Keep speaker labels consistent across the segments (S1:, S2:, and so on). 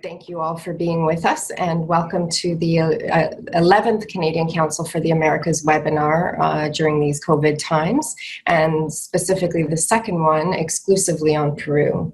S1: thank you all for being with us, and welcome to the 11th Canadian Council for the Americas webinar during these COVID times, and specifically the second one exclusively on Peru.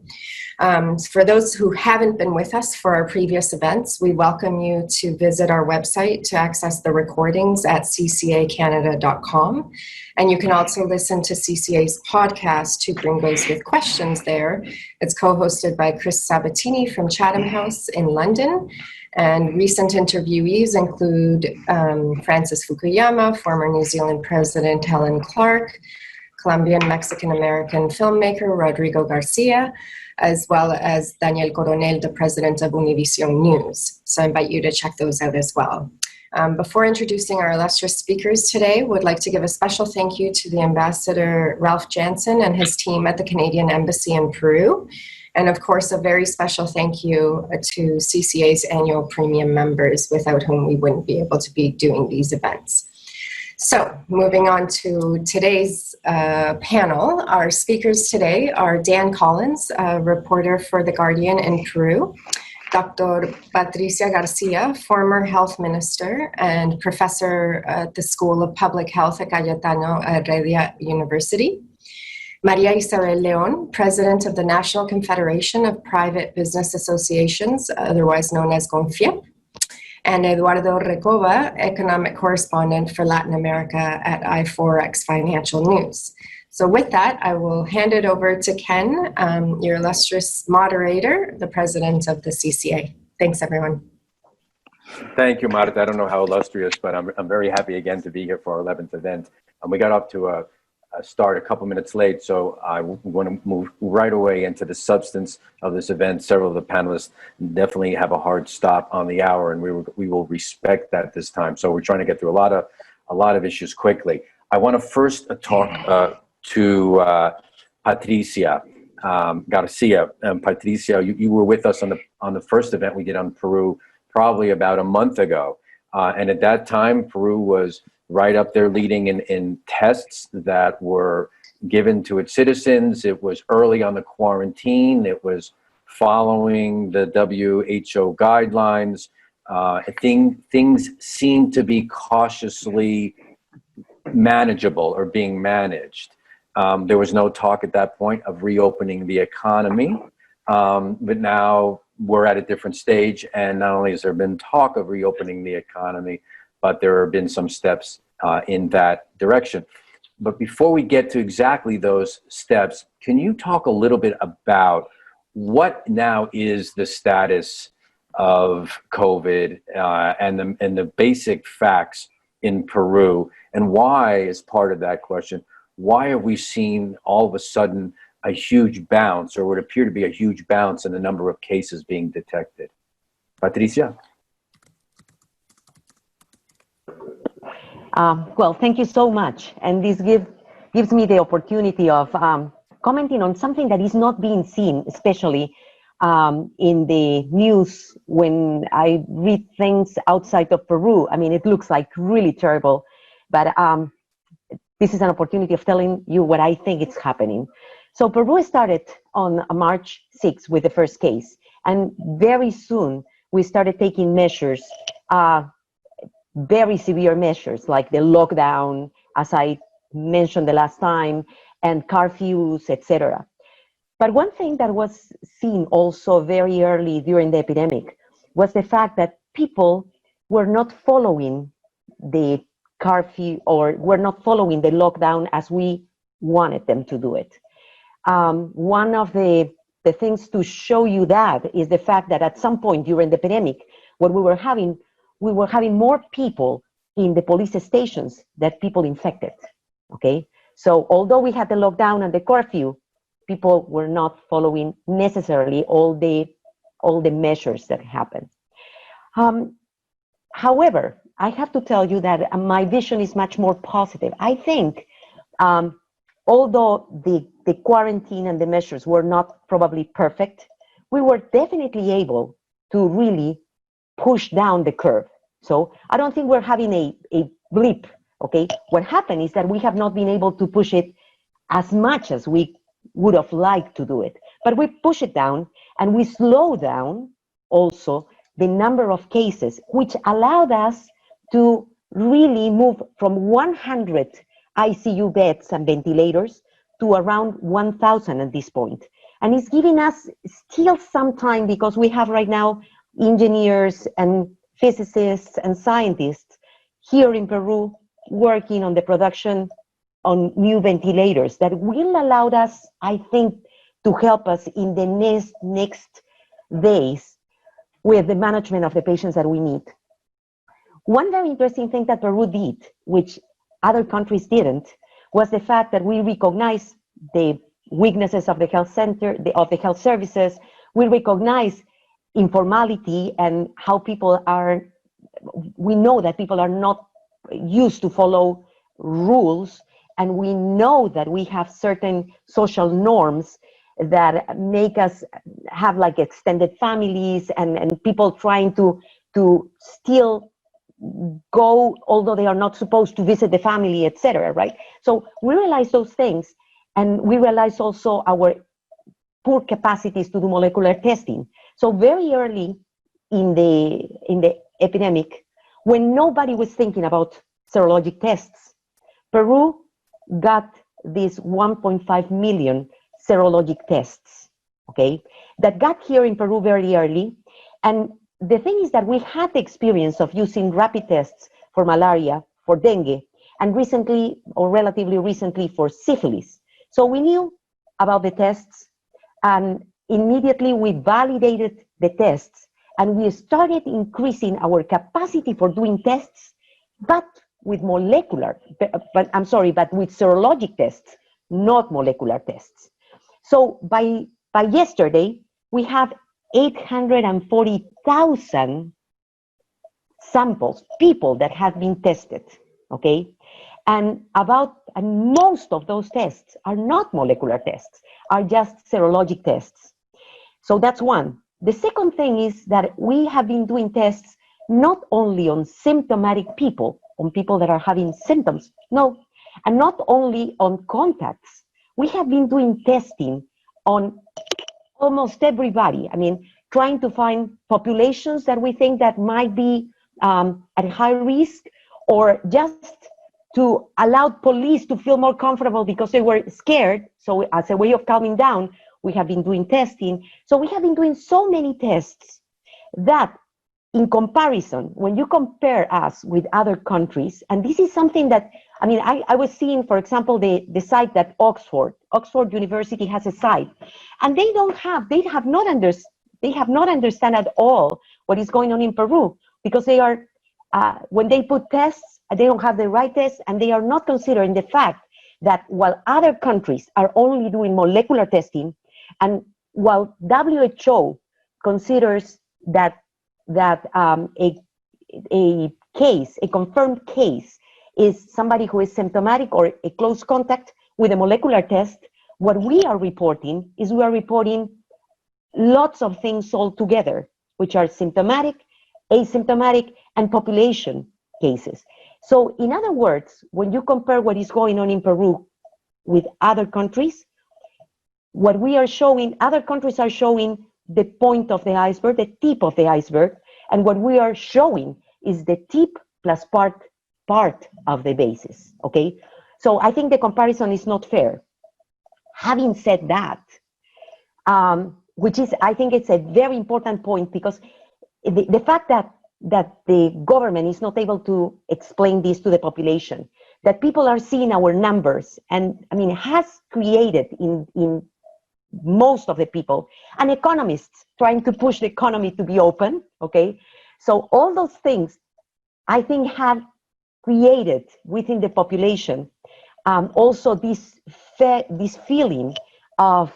S1: For those who haven't been with us for our previous events, we welcome you to visit our website to access the recordings at ccacanada.com. And you can also listen to CCA's podcast, Two Gringos with Questions there. It's co-hosted by Chris Sabatini from Chatham House in London. And recent interviewees include Francis Fukuyama, former New Zealand President Helen Clark, Colombian Mexican-American filmmaker Rodrigo Garcia, as well as Daniel Coronel, the president of Univision News. So I invite you to check those out as well. Before introducing our illustrious speakers today, would like to give a special thank you to the Ambassador Ralph Jansen and his team at the Canadian Embassy in Peru. And of course, a very special thank you to CCA's annual premium members, without whom we wouldn't be able to be doing these events. So moving on to today's panel, our speakers today are Dan Collins, a reporter for The Guardian in Peru, Dr. Patricia Garcia, former health minister and professor at the School of Public Health at Cayetano Heredia University, Maria Isabel Leon, president of the National Confederation of Private Business Associations, otherwise known as CONFIEP, and Eduardo Recoba, economic correspondent for Latin America at i4X Financial News. So with that, I will hand it over to Ken, your illustrious moderator, the president of the CCA. Thanks, everyone.
S2: Thank you, Marta. I don't know how illustrious, but I'm very happy again to be here for our 11th event. And we got up to a start a couple minutes late, so I want to move right away into the substance of this event. Several of the panelists definitely have a hard stop on the hour, and we will respect that this time. So we're trying to get through a lot of issues quickly. I want to first talk to Patricia Garcia. Patricia, you were with us on the first event we did on Peru probably about a month ago, and at that time Peru was right up there leading in tests that were given to its citizens. It was early on the quarantine. It was following the WHO guidelines. Things seemed to be cautiously manageable or being managed. There was no talk at that point of reopening the economy, but now we're at a different stage, and not only has there been talk of reopening the economy, but there have been some steps in that direction. But before we get to exactly those steps, can you talk a little bit about what now is the status of COVID and the basic facts in Peru, and why, as part of that question, why have we seen all of a sudden a huge bounce, or would appear to be a huge bounce in the number of cases being detected? Patricia?
S3: Well, thank you so much. And this gives me the opportunity of commenting on something that is not being seen, especially in the news when I read things outside of Peru. I mean, it looks like really terrible, but this is an opportunity of telling you what I think is happening. So Peru started on March 6th with the first case, and very soon we started taking measures, very severe measures, like the lockdown, as I mentioned the last time, and curfews, etc. But one thing that was seen also very early during the epidemic was the fact that people were not following the curfew, or were not following the lockdown as we wanted them to do it. One of the things to show you that is the fact that at some point during the epidemic, what we were having more people in the police stations than people infected, okay? So although we had the lockdown and the curfew, people were not following necessarily all the measures that happened. However, I have to tell you that my vision is much more positive. I think, although the quarantine and the measures were not probably perfect, we were definitely able to really push down the curve. So I don't think we're having a blip, okay? What happened is that we have not been able to push it as much as we would have liked to do it. But we push it down, and we slow down also the number of cases, which allowed us to really move from 100 ICU beds and ventilators to around 1,000 at this point. And it's giving us still some time, because we have right now engineers and physicists and scientists here in Peru working on the production on new ventilators that will allow us, I think, to help us in the next days with the management of the patients that we need. One very interesting thing that Peru did, which other countries didn't, was the fact that we recognize the weaknesses of the health center, of the health services. We recognize informality and how people are, we know that people are not used to follow rules, and we know that we have certain social norms that make us have like extended families and people trying to still go, although they are not supposed to visit the family, etc. Right? So we realize those things, and we realize also our poor capacities to do molecular testing. So very early in the epidemic, when nobody was thinking about serologic tests, Peru got these 1.5 million serologic tests, okay, that got here in Peru very early. And the thing is that we had the experience of using rapid tests for malaria, for dengue, and recently, or relatively recently, for syphilis. So we knew about the tests, and immediately we validated the tests, and we started increasing our capacity for doing tests, but with molecular, but with serologic tests, not molecular tests. So by yesterday, we have 840,000 samples, people that have been tested, okay? And most of those tests are not molecular tests, are just serologic tests. So that's one. The second thing is that we have been doing tests not only on symptomatic people, on people that are having symptoms, no, and not only on contacts. We have been doing testing on almost everybody. I mean, trying to find populations that we think that might be at high risk, or just to allow police to feel more comfortable because they were scared. So as a way of calming down, we have been doing testing. So we have been doing so many tests that, in comparison, when you compare us with other countries, and this is something that, I mean, I was seeing, for example, the site that Oxford University has a site, and they have not understand at all what is going on in Peru, because they are, when they put tests, they don't have the right tests, and they are not considering the fact that while other countries are only doing molecular testing, and while WHO considers that a confirmed case is somebody who is symptomatic or a close contact with a molecular test, what we are reporting is we are reporting lots of things all together, which are symptomatic, asymptomatic, and population cases. So in other words, when you compare what is going on in Peru with other countries, what we are showing, other countries are showing the point of the iceberg, the tip of the iceberg, and what we are showing is the tip plus part of the basis, okay? So I think the comparison is not fair. Having said that, which is, I think it's a very important point, because the fact that the government is not able to explain this to the population, that people are seeing our numbers, and I mean, has created in most of the people, and economists trying to push the economy to be open, okay? So all those things, I think, have created within the population also this feeling of,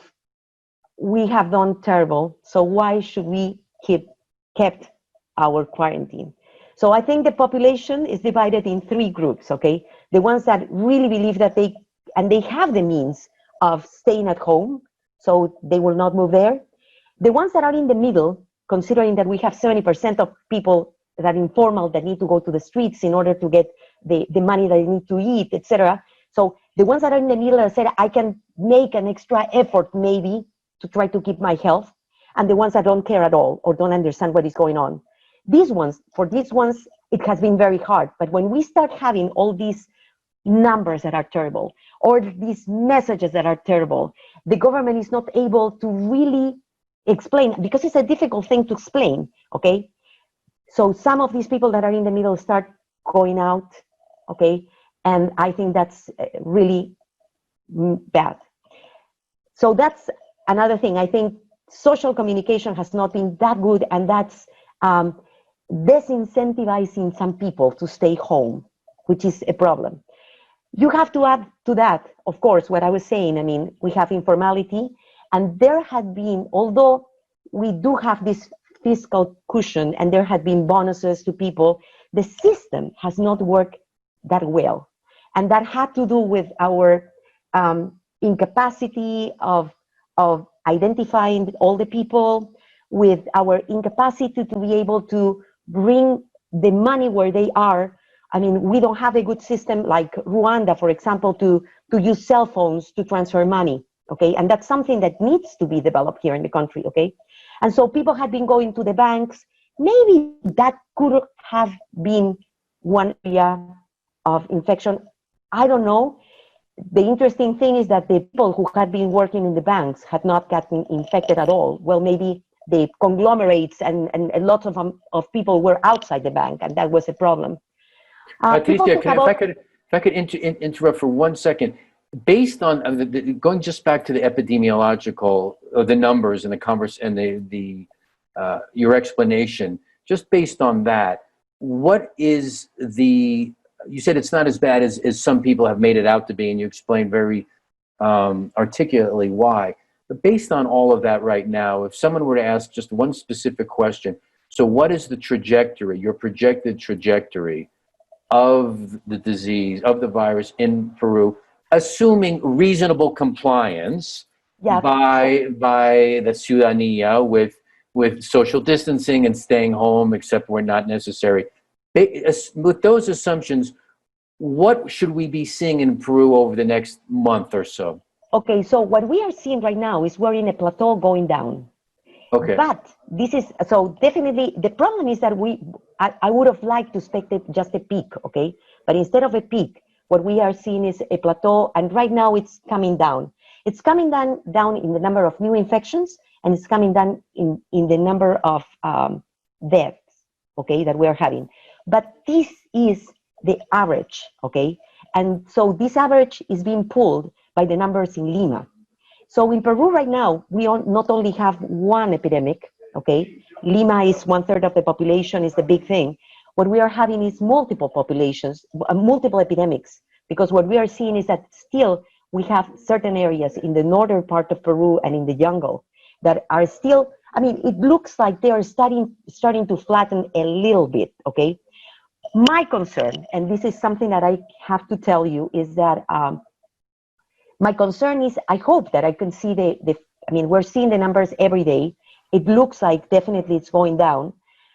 S3: we have done terrible, so why should we kept our quarantine? So I think the population is divided in three groups, okay? The ones that really believe that they have the means of staying at home, so they will not move there. The ones that are in the middle, considering that we have 70% of people that are informal, that need to go to the streets in order to get the money that they need to eat, etc. So the ones that are in the middle, I said, I can make an extra effort maybe to try to keep my health. and the ones that don't care at all or don't understand what is going on. For these ones, it has been very hard. But when we start having all these numbers that are terrible, or these messages that are terrible, the government is not able to really explain, because it's a difficult thing to explain, okay? So some of these people that are in the middle start going out, okay? And I think that's really bad. So that's another thing. I think social communication has not been that good, and that's disincentivizing some people to stay home, which is a problem. You have to add to that, of course, what I was saying. I mean, we have informality, and there had been, although we do have this fiscal cushion and there had been bonuses to people, the system has not worked that well. And that had to do with our incapacity of identifying all the people, with our incapacity to be able to bring the money where they are. I mean, we don't have a good system like Rwanda, for example, to use cell phones to transfer money, okay? And that's something that needs to be developed here in the country, okay? And so people had been going to the banks. Maybe that could have been one area of infection. I don't know. The interesting thing is that the people who had been working in the banks had not gotten infected at all. Well, maybe the conglomerates and a lot of people were outside the bank, and that was a problem.
S2: Patricia, if I could interrupt for 1 second, based on going just back to the epidemiological, the numbers and the converse and the your explanation, just based on that, what is the? You said it's not as bad as some people have made it out to be, and you explained very articulately why. But based on all of that right now, if someone were to ask just one specific question, so what is the trajectory, your projected trajectory of the disease, of the virus in Peru, assuming reasonable compliance by the ciudadanía with social distancing and staying home except where not necessary. With those assumptions, what should we be seeing in Peru over the next month or so?
S3: Okay, so what we are seeing right now is we're in a plateau going down.
S2: Okay.
S3: But this is, so definitely, the problem is that I would have liked to expect just a peak, okay? But instead of a peak, what we are seeing is a plateau, and right now it's coming down. It's coming down in the number of new infections, and it's coming down in the number of deaths, okay, that we're having. But this is the average, okay? And so this average is being pulled by the numbers in Lima. So in Peru right now, we not only have one epidemic, okay? Lima is 1/3 of the population, is the big thing. What we are having is multiple populations, multiple epidemics, because what we are seeing is that still we have certain areas in the northern part of Peru and in the jungle that are still, I mean, it looks like they are starting to flatten a little bit, okay? My concern, and this is something that I have to tell you, is that my concern is, I hope that I can see I mean, we're seeing the numbers every day. It looks like definitely it's going down.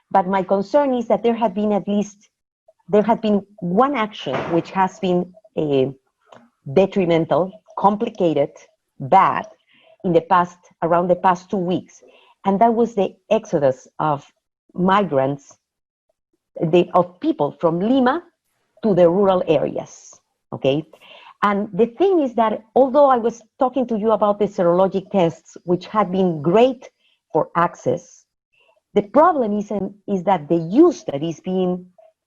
S3: But my concern is that there had been one action which has been detrimental, complicated, bad around the past 2 weeks. And that was the exodus of migrants, of people from Lima to the rural areas, okay? And the thing is that although I was talking to you about the serologic tests, which had been great for access, the problem is that the use that is being,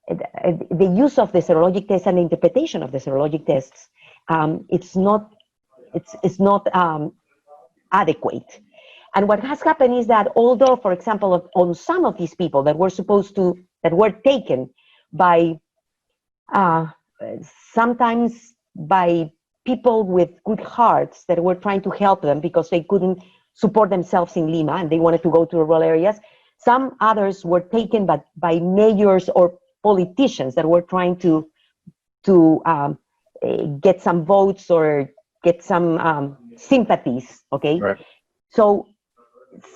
S3: the use of the serologic tests and the interpretation of the serologic tests, it's not adequate. And what has happened is that although, for example, on some of these people that were taken by, sometimes by people with good hearts that were trying to help them because they couldn't support themselves in Lima and they wanted to go to rural areas. Some others were taken by mayors or politicians that were trying to get some votes or get some sympathies, okay?
S2: Right.
S3: So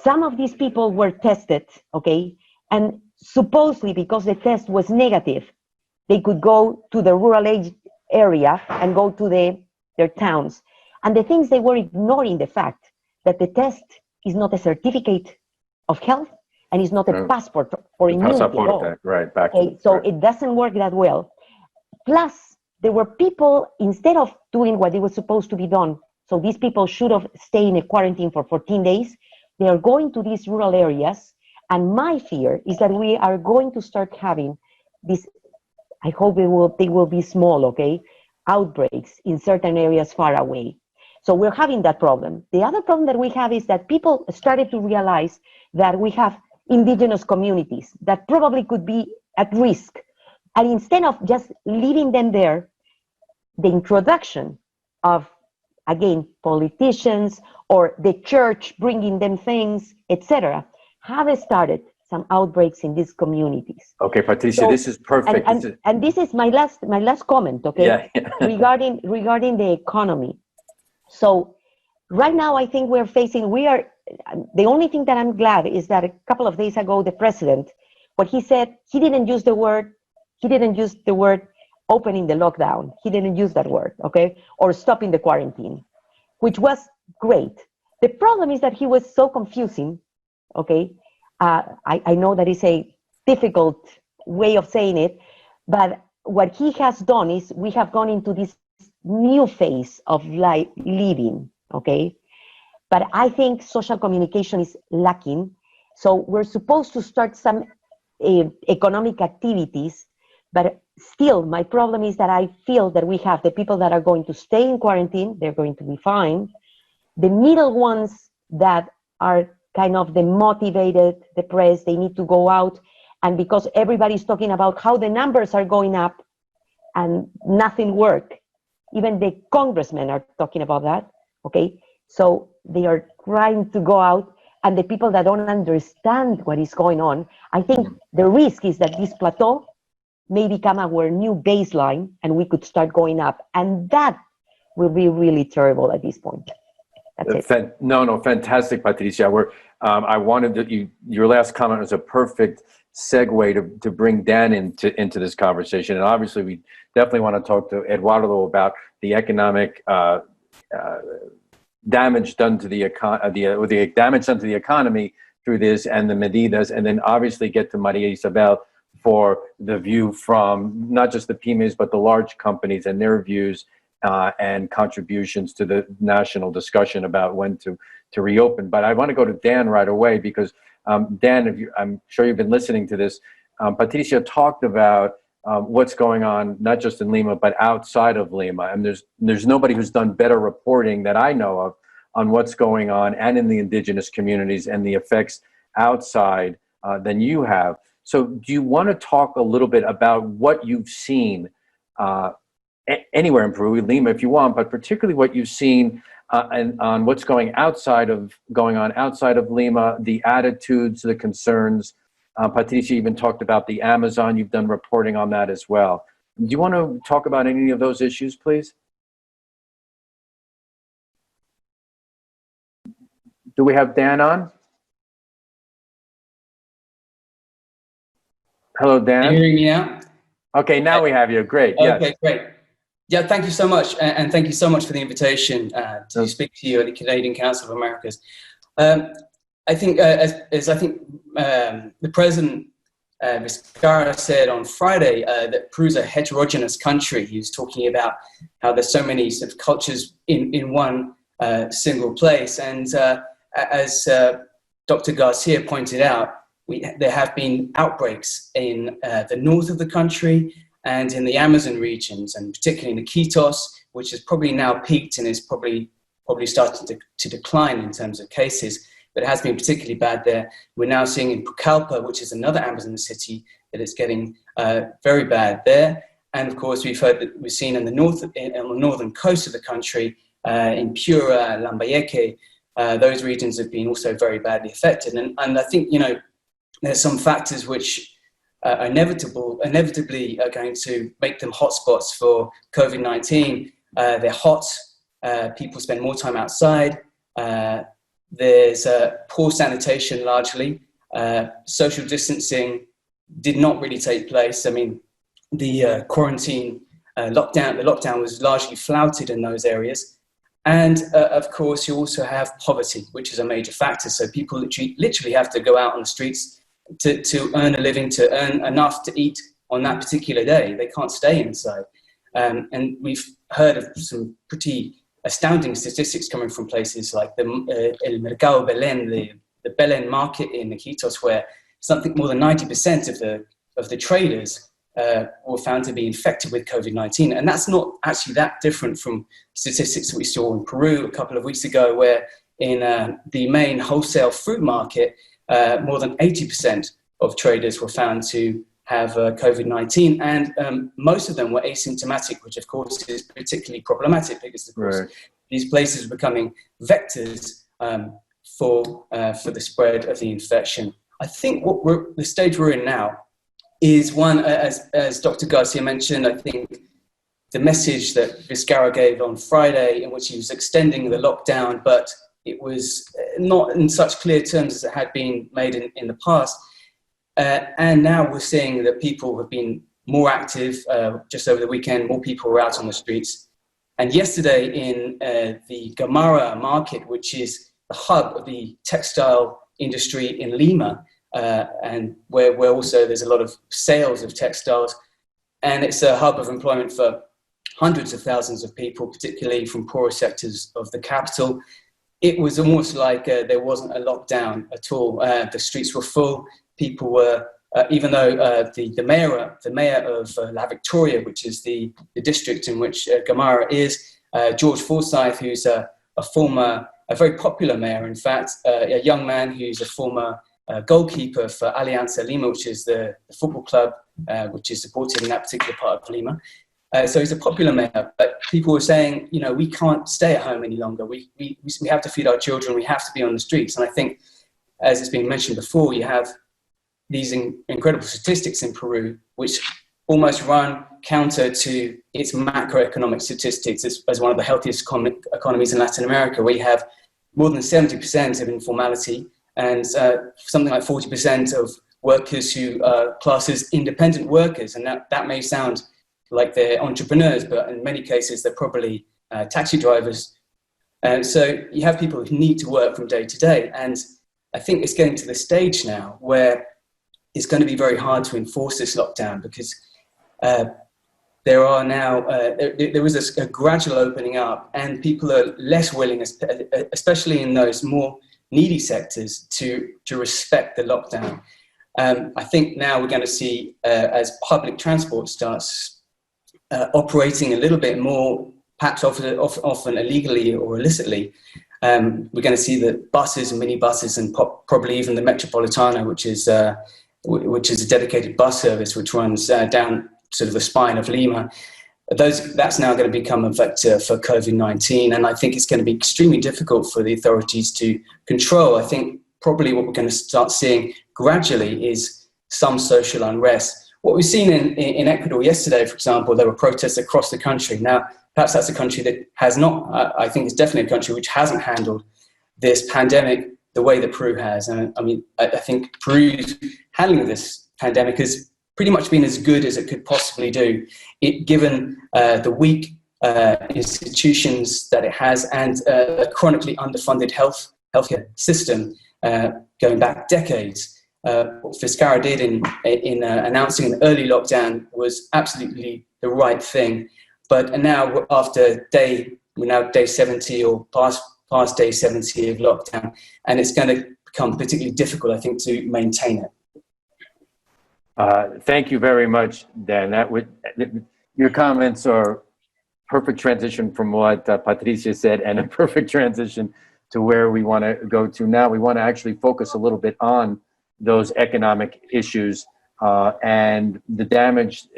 S3: some of these people were tested, okay? And supposedly because the test was negative, they could go to the rural area and go to their towns. And the things they were ignoring the fact that the test is not a certificate of health, and it's not a passport for immunity at all.
S2: Right, back.
S3: Okay, so it doesn't work that well. Plus, there were people, instead of doing what they were supposed to be done, so these people should have stayed in a quarantine for 14 days, they are going to these rural areas, and my fear is that we are going to start having this, I hope they will be small, okay, outbreaks in certain areas far away. So we're having that problem. The other problem that we have is that people started to realize that we have indigenous communities that probably could be at risk. And instead of just leaving them there, the introduction of, again, politicians or the church bringing them things, etc., have started some outbreaks in these communities.
S2: Okay, Patricia, so, this is perfect.
S3: And this is my last comment, okay,
S2: yeah.
S3: regarding the economy. So right now, I think the only thing that I'm glad is that a couple of days ago, the president, what he said, he didn't use the word opening the lockdown. He didn't use that word, okay, or stopping the quarantine, which was great. The problem is that he was so confusing, okay. I know that is a difficult way of saying it, but what he has done is we have gone into this new phase of living, okay? But I think social communication is lacking. So we're supposed to start some economic activities, but still my problem is that I feel that we have the people that are going to stay in quarantine, they're going to be fine. The middle ones that are kind of the motivated, depressed, they need to go out. And because everybody's talking about how the numbers are going up and nothing worked, even the congressmen are talking about that, okay? So they are trying to go out, and the people that don't understand what is going on, I think the risk is that this plateau may become our new baseline and we could start going up. And that will be really terrible at this point. That's it.
S2: No, fantastic, Patricia. I wanted your last comment was a perfect segue to bring Dan into this conversation. And obviously, we definitely want to talk to Eduardo about the economic damage done to the damage done to the economy through this and the medidas, and then obviously get to Maria Isabel for the view from not just the pymes but the large companies and their views and contributions to the national discussion about when to reopen. But I want to go to Dan right away because Dan, I'm sure you've been listening to this. Patricia talked about what's going on, not just in Lima, but outside of Lima. And there's nobody who's done better reporting that I know of on what's going on and in the indigenous communities and the effects outside than you have. So do you want to talk a little bit about what you've seen anywhere in Peru, Lima if you want, but particularly what you've seen and on what's going on outside of Lima, the attitudes, the concerns. Patricia even talked about the Amazon. You've done reporting on that as well. Do you want to talk about any of those issues, please? Do we have Dan on? Hello, Dan.
S4: Can you hear me now?
S2: Okay, now we have you. Great.
S4: Okay,
S2: yes.
S4: Great. Yeah, thank you so much, and thank you so much for the invitation to speak to you at the Canadian Council of Americas. I think, as I think the President Vizcarra said on Friday, that Peru's a heterogeneous country. He was talking about how there's so many sort of cultures in one single place, and as Dr. Garcia pointed out, there have been outbreaks in the north of the country and in the Amazon regions, and particularly in the Quitos, which has probably now peaked and is probably starting to decline in terms of cases, but it has been particularly bad there. We're now seeing in Pucallpa, which is another Amazon city, that it's getting very bad there. And of course, we've seen in the north, on the northern coast of the country, in Piura, Lambayeque, those regions have been also very badly affected. And I think, there's some factors which inevitably are going to make them hotspots for COVID-19. They're hot, people spend more time outside, there's poor sanitation largely, social distancing did not really take place. I mean, the lockdown was largely flouted in those areas. And of course, you also have poverty, which is a major factor. So people literally have to go out on the streets to earn a living, to earn enough to eat on that particular day. They can't stay inside. And we've heard of some pretty astounding statistics coming from places like the El Mercado Belén, the Belén market in Iquitos, where something more than 90% of the traders were found to be infected with COVID-19. And that's not actually that different from statistics that we saw in Peru a couple of weeks ago, where in the main wholesale fruit market, more than 80% of traders were found to have COVID-19, and most of them were asymptomatic, which of course is particularly problematic because of course these places are becoming vectors for the spread of the infection. I think the stage we're in now is one, as Dr. Garcia mentioned, I think the message that Vizcarra gave on Friday, in which he was extending the lockdown, but it was not in such clear terms as it had been made in the past. And now we're seeing that people have been more active. Just over the weekend, more people were out on the streets. And yesterday in the Gamara market, which is the hub of the textile industry in Lima, and where also there's a lot of sales of textiles, and it's a hub of employment for hundreds of thousands of people, particularly from poorer sectors of the capital. It was almost like there wasn't a lockdown at all. The streets were full. People were, even though the mayor of La Victoria, which is the district in which Gamara is, George Forsyth, who's a very popular mayor, in fact, a young man who's a former goalkeeper for Alianza Lima, which is the football club which is supported in that particular part of Lima. So he's a popular mayor, but people were saying, we can't stay at home any longer. We have to feed our children. We have to be on the streets. And I think, as it's been mentioned before, you have these incredible statistics in Peru, which almost run counter to its macroeconomic statistics as one of the healthiest economies in Latin America, where you have more than 70% of informality and something like 40% of workers who are classed as independent workers. And that may sound like they're entrepreneurs, but in many cases, they're probably taxi drivers. And so you have people who need to work from day to day. And I think it's getting to the stage now where it's going to be very hard to enforce this lockdown because there are now, there is a gradual opening up and people are less willing, especially in those more needy sectors, to respect the lockdown. I think now we're going to see, as public transport starts operating a little bit more, perhaps often illegally or illicitly, we're going to see that buses and minibuses and probably even the Metropolitano, which is a dedicated bus service which runs down sort of the spine of Lima, that's now going to become a vector for COVID-19. And I think it's going to be extremely difficult for the authorities to control. I think probably what we're going to start seeing gradually is some social unrest. What we've seen in Ecuador yesterday, for example, there were protests across the country. Now, perhaps that's a country that has not, I think it's definitely a country which hasn't handled this pandemic the way that Peru has. And I think Peru's handling this pandemic has pretty much been as good as it could possibly do, given the weak institutions that it has and a chronically underfunded healthcare system going back decades. What Vizcarra did in announcing an early lockdown was absolutely the right thing. But now we're now day 70 or past day 70 of lockdown, and it's going to become particularly difficult, I think, to maintain it.
S2: Thank you very much, Dan. Your comments are perfect transition from what Patricia said, and a perfect transition to where we want to go to now. We want to actually focus a little bit on those economic issues and the damage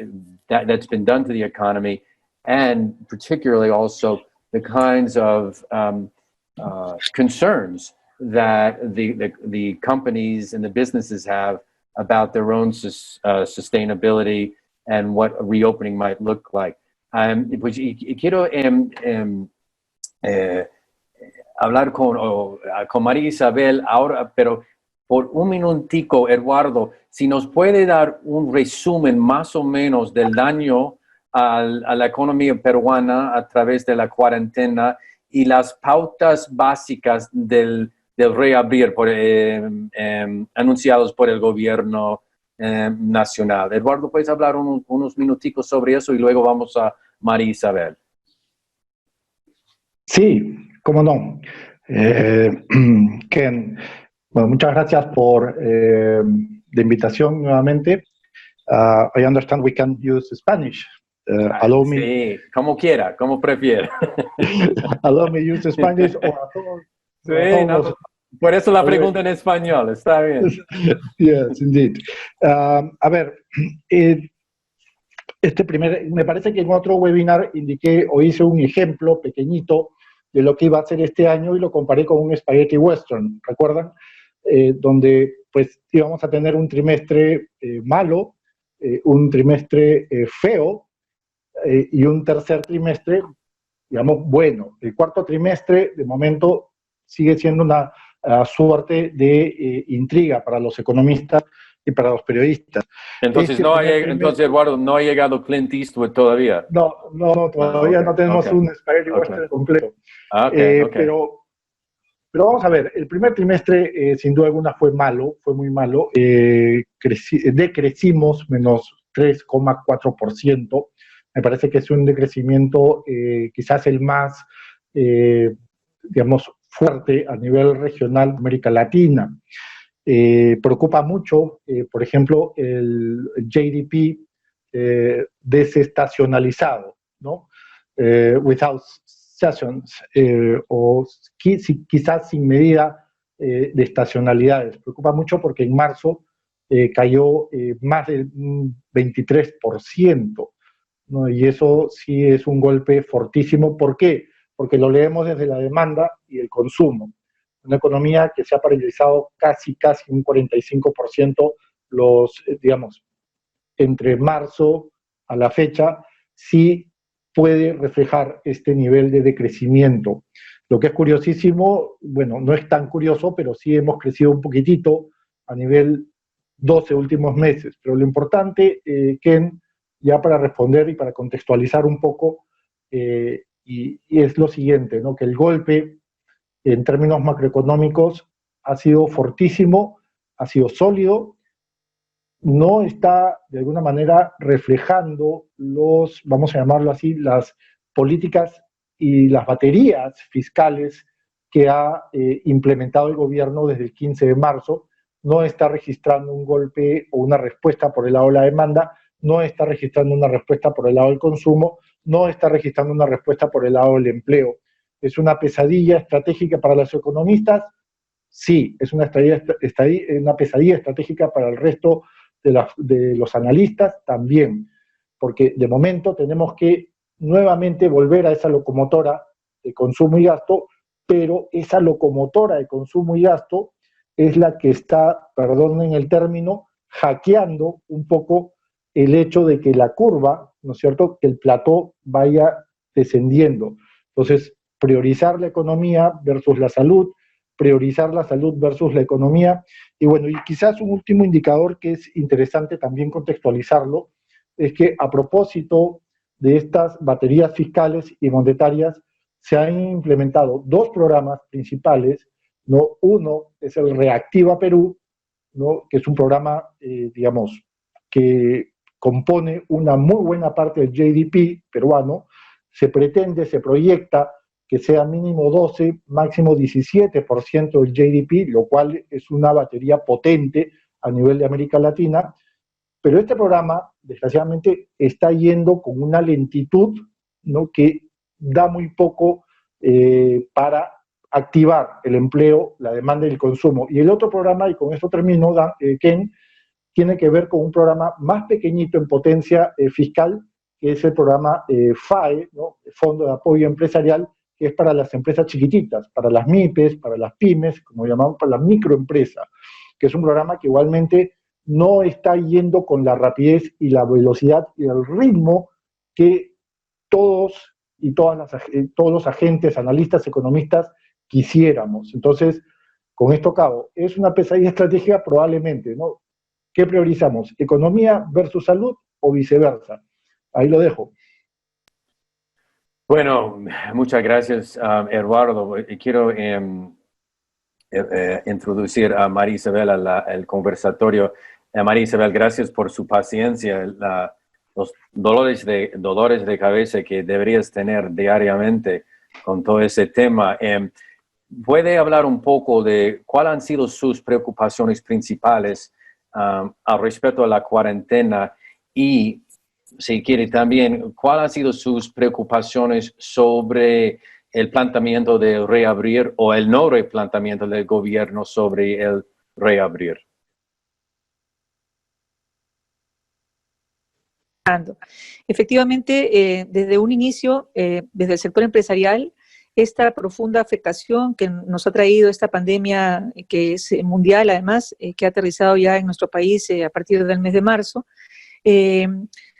S2: that's been done to the economy, and particularly also the kinds of concerns that the companies and the businesses have about their own sustainability and what a reopening might look like. Pues quiero hablar con María Isabel ahora, pero por un minutico, Eduardo, si nos puede dar un resumen más o menos del daño a la economía peruana a través de la cuarentena y las pautas básicas del reabrir anunciados por el gobierno nacional. Eduardo, ¿puedes hablar unos minuticos sobre eso y luego vamos a María Isabel?
S5: Sí, cómo no. Ken, bueno, muchas gracias por la invitación nuevamente. I understand we can use Spanish. Allow me.
S2: Sí, como quiera, como prefiera.
S5: Allow me use Spanish or a todos.
S2: Sí, no, por eso la pregunta en español, está bien.
S5: Yes, indeed. A ver, me parece que en otro webinar indiqué o hice un ejemplo pequeñito de lo que iba a hacer este año y lo comparé con un Spaghetti Western, ¿recuerdan? Donde pues íbamos a tener un trimestre malo, un trimestre feo y un tercer trimestre, digamos, bueno. El cuarto trimestre, de momento, sigue siendo una suerte de intriga para los economistas y para los periodistas.
S2: Entonces, Eduardo, no ha llegado Clint Eastwood todavía.
S5: No, todavía no tenemos un Spaghetti Western completo. Pero vamos a ver, el primer trimestre, sin duda alguna, fue malo, fue muy malo. Decrecimos menos 3,4%. Me parece que es un decrecimiento quizás el más, digamos, fuerte a nivel regional de América Latina. Preocupa mucho, por ejemplo, el GDP desestacionalizado, ¿no? Without seasons, o quizás sin medida de estacionalidades. Preocupa mucho porque en marzo cayó más del 23%, ¿no? Y eso sí es un golpe fortísimo. ¿Por qué? Porque lo leemos desde la demanda y el consumo. Una economía que se ha paralizado casi un 45%, digamos, entre marzo a la fecha, sí puede reflejar este nivel de decrecimiento. Lo que es curiosísimo, bueno, no es tan curioso, pero sí hemos crecido un poquitito a nivel 12 últimos meses. Pero lo importante, Ken, ya para responder y para contextualizar un poco, y es lo siguiente, ¿no? Que el golpe en términos macroeconómicos ha sido fortísimo, ha sido sólido, no está de alguna manera reflejando vamos a llamarlo así, las políticas y las baterías fiscales que ha implementado el gobierno desde el 15 de marzo, no está registrando un golpe o una respuesta por el lado de la demanda, no está registrando una respuesta por el lado del consumo, no está registrando una respuesta por el lado del empleo. ¿Es una pesadilla estratégica para los economistas? Sí, es una pesadilla estratégica para el resto de los analistas también, porque de momento tenemos que nuevamente volver a esa locomotora de consumo y gasto, pero esa locomotora de consumo y gasto es la que está, perdonen el término, hackeando un poco el hecho de que la curva, ¿no es cierto?, que el plató vaya descendiendo. Entonces, priorizar la economía versus la salud, priorizar la salud versus la economía. Y bueno, y quizás un último indicador que es interesante también contextualizarlo, es que a propósito de estas baterías fiscales y monetarias, se han implementado dos programas principales, ¿no? Uno es el Reactiva Perú, ¿no? Que es un programa, digamos, que compone una muy buena parte del GDP peruano. Se proyecta que sea mínimo 12, máximo 17% del GDP, lo cual es una batería potente a nivel de América Latina. Pero este programa, desgraciadamente, está yendo con una lentitud, ¿no?, que da muy poco para activar el empleo, la demanda y el consumo. Y el otro programa, y con esto termino, Ken, tiene que ver con un programa más pequeñito en potencia fiscal, que es el programa FAE, ¿no?, Fondo de Apoyo Empresarial, que es para las empresas chiquititas, para las MIPES, para las pymes, como llamamos, para las microempresas, que es un programa que igualmente no está yendo con la rapidez y la velocidad y el ritmo que todos los agentes, analistas, economistas quisiéramos. Entonces, con esto acabo. ¿Es una pesadilla estratégica? Probablemente, ¿no? ¿Qué priorizamos? ¿Economía versus salud o viceversa? Ahí lo dejo.
S2: Bueno, muchas gracias, Eduardo. Quiero introducir a María Isabel al conversatorio. María Isabel, gracias por su paciencia. Los dolores de cabeza que deberías tener diariamente con todo ese tema. ¿Puede hablar un poco de cuáles han sido sus preocupaciones principales al respecto a la cuarentena y, si quiere también, cuáles han sido sus preocupaciones sobre el planteamiento de reabrir o el no replanteamiento del gobierno sobre el reabrir?
S6: Efectivamente, desde un inicio, desde el sector empresarial, esta profunda afectación que nos ha traído esta pandemia, que es mundial además, que ha aterrizado ya en nuestro país a partir del mes de marzo,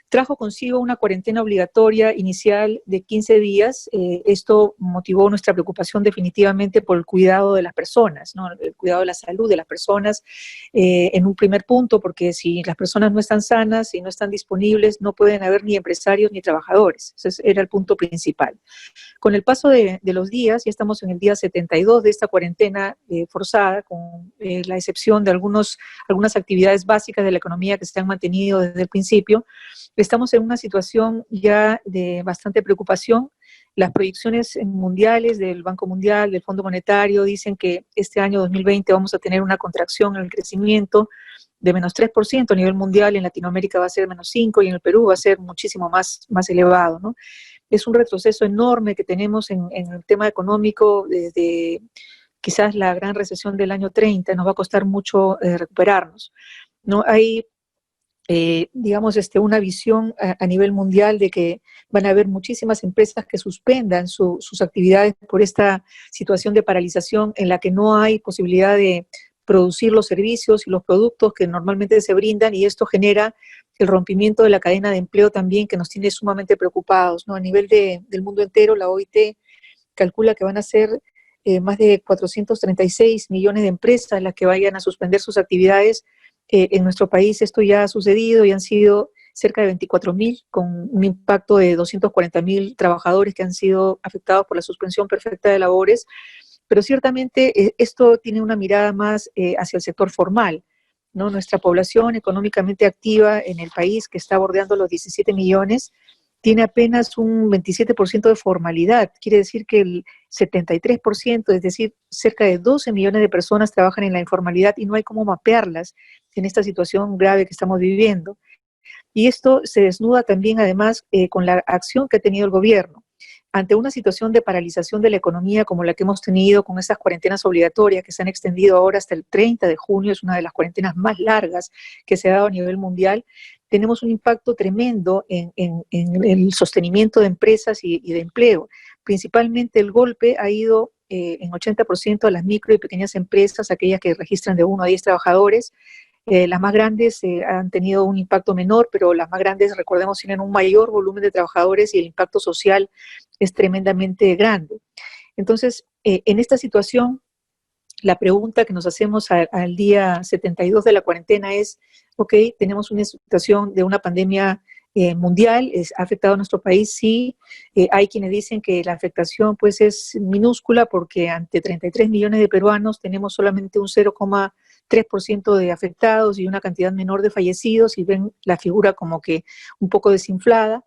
S6: trajo consigo una cuarentena obligatoria inicial de 15 días. Esto motivó nuestra preocupación definitivamente por el cuidado de las personas, ¿no? El cuidado de la salud de las personas en un primer punto, porque si las personas no están sanas y no están disponibles, no pueden haber ni empresarios ni trabajadores. Ese era el punto principal. Con el paso de los días, ya estamos en el día 72 de esta cuarentena forzada, con la excepción de algunas actividades básicas de la economía que se han mantenido desde el principio. Estamos en una situación ya de bastante preocupación. Las proyecciones mundiales del Banco Mundial, del Fondo Monetario, dicen que este año 2020 vamos a tener una contracción en el crecimiento de menos 3% a nivel mundial. En Latinoamérica va a ser menos 5% y en el Perú va a ser muchísimo más elevado, ¿no? Es un retroceso enorme que tenemos en el tema económico desde quizás la gran recesión del año 30. Nos va a costar mucho recuperarnos, ¿no? Hay digamos, una visión a nivel mundial de que van a haber muchísimas empresas que suspendan sus actividades por esta situación de paralización en la que no hay posibilidad de producir los servicios y los productos que normalmente se brindan, y esto genera el rompimiento de la cadena de empleo también, que nos tiene sumamente preocupados, ¿no? A nivel del mundo entero, la OIT calcula que van a ser más de 436 millones de empresas las que vayan a suspender sus actividades. En nuestro país esto ya ha sucedido y han sido cerca de 24,000, con un impacto de 240,000 trabajadores que han sido afectados por la suspensión perfecta de labores. Pero ciertamente esto tiene una mirada más hacia el sector formal, ¿no? Nuestra población económicamente activa en el país, que está bordeando los 17 millones, tiene apenas un 27% de formalidad. Quiere decir que el 73%, es decir, cerca de 12 millones de personas trabajan en la informalidad y no hay cómo mapearlas en esta situación grave que estamos viviendo. Y esto se desnuda también, además, con la acción que ha tenido el gobierno. Ante una situación de paralización de la economía como la que hemos tenido con estas cuarentenas obligatorias que se han extendido ahora hasta el 30 de junio, es una de las cuarentenas más largas que se ha dado a nivel mundial, tenemos un impacto tremendo en el sostenimiento de empresas y de empleo. Principalmente el golpe ha ido en 80% a las micro y pequeñas empresas, aquellas que registran de 1 a 10 trabajadores. Las más grandes han tenido un impacto menor, pero las más grandes, recordemos, tienen un mayor volumen de trabajadores y el impacto social es tremendamente grande. Entonces, en esta situación, la pregunta que nos hacemos al día 72 de la cuarentena es, ok, tenemos una situación de una pandemia mundial, ha afectado a nuestro país, sí. Hay quienes dicen que la afectación pues es minúscula porque ante 33 millones de peruanos tenemos solamente un 0,3% de afectados y una cantidad menor de fallecidos, y ven la figura como que un poco desinflada.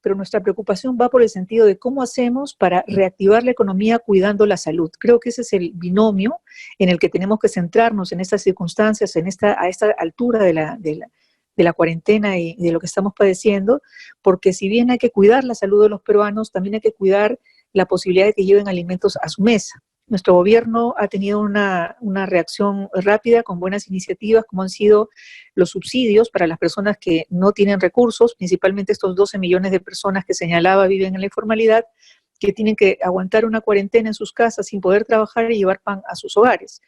S6: Pero nuestra preocupación va por el sentido de cómo hacemos para reactivar la economía cuidando la salud. Creo que ese es el binomio en el que tenemos que centrarnos en estas circunstancias, a esta altura de la cuarentena y de lo que estamos padeciendo, porque si bien hay que cuidar la salud de los peruanos, también hay que cuidar la posibilidad de que lleven alimentos a su mesa. Nuestro gobierno ha tenido una reacción rápida con buenas iniciativas, como han sido los subsidios para las personas que no tienen recursos, principalmente estos 12 millones de personas que señalaba viven en la informalidad, que tienen que aguantar una cuarentena en sus casas sin poder trabajar y llevar pan a sus hogares.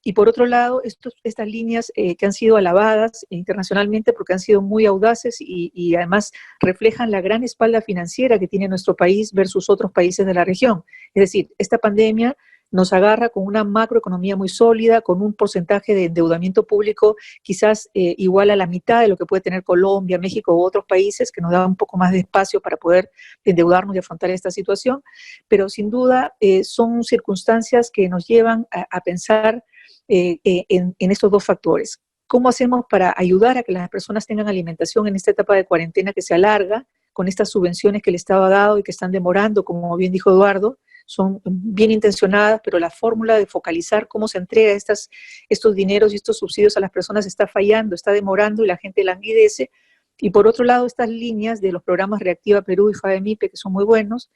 S6: Y por otro lado, estas líneas que han sido alabadas internacionalmente porque han sido muy audaces y además reflejan la gran espalda financiera que tiene nuestro país versus otros países de la región. Es decir, esta pandemia nos agarra con una macroeconomía muy sólida, con un porcentaje de endeudamiento público quizás igual a la mitad de lo que puede tener Colombia, México u otros países, que nos da un poco más de espacio para poder endeudarnos y afrontar esta situación, pero sin duda son circunstancias que nos llevan a pensar en estos dos factores. ¿Cómo hacemos para ayudar a que las personas tengan alimentación en esta etapa de cuarentena que se alarga, con estas subvenciones que el Estado ha dado y que están demorando, como bien dijo Eduardo? Son bien intencionadas, pero la fórmula de focalizar cómo se entrega estos dineros y estos subsidios a las personas está fallando, está demorando y la gente languidece. Y por otro lado, estas líneas de los programas Reactiva Perú y FADEMIPE, que son muy buenos.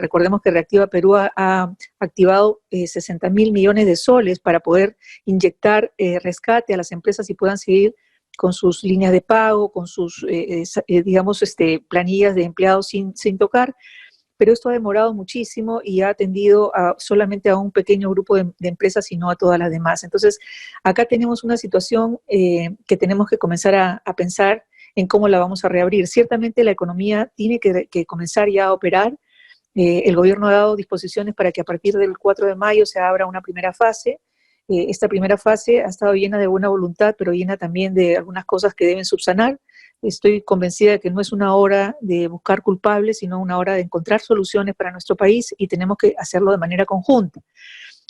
S6: Recordemos que Reactiva Perú ha activado 60.000 millones de soles para poder inyectar rescate a las empresas y puedan seguir con sus líneas de pago, con sus, planillas de empleados sin tocar. Pero esto ha demorado muchísimo y ha atendido solamente a un pequeño grupo de empresas y no a todas las demás. Entonces, acá tenemos una situación que tenemos que comenzar a pensar en cómo la vamos a reabrir. Ciertamente la economía tiene que comenzar ya a operar. El gobierno ha dado disposiciones para que a partir del 4 de mayo se abra una primera fase. Esta primera fase ha estado llena de buena voluntad, pero llena también de algunas cosas que deben subsanar. Estoy convencida de que no es una hora de buscar culpables, sino una hora de encontrar soluciones para nuestro país y tenemos que hacerlo de manera conjunta.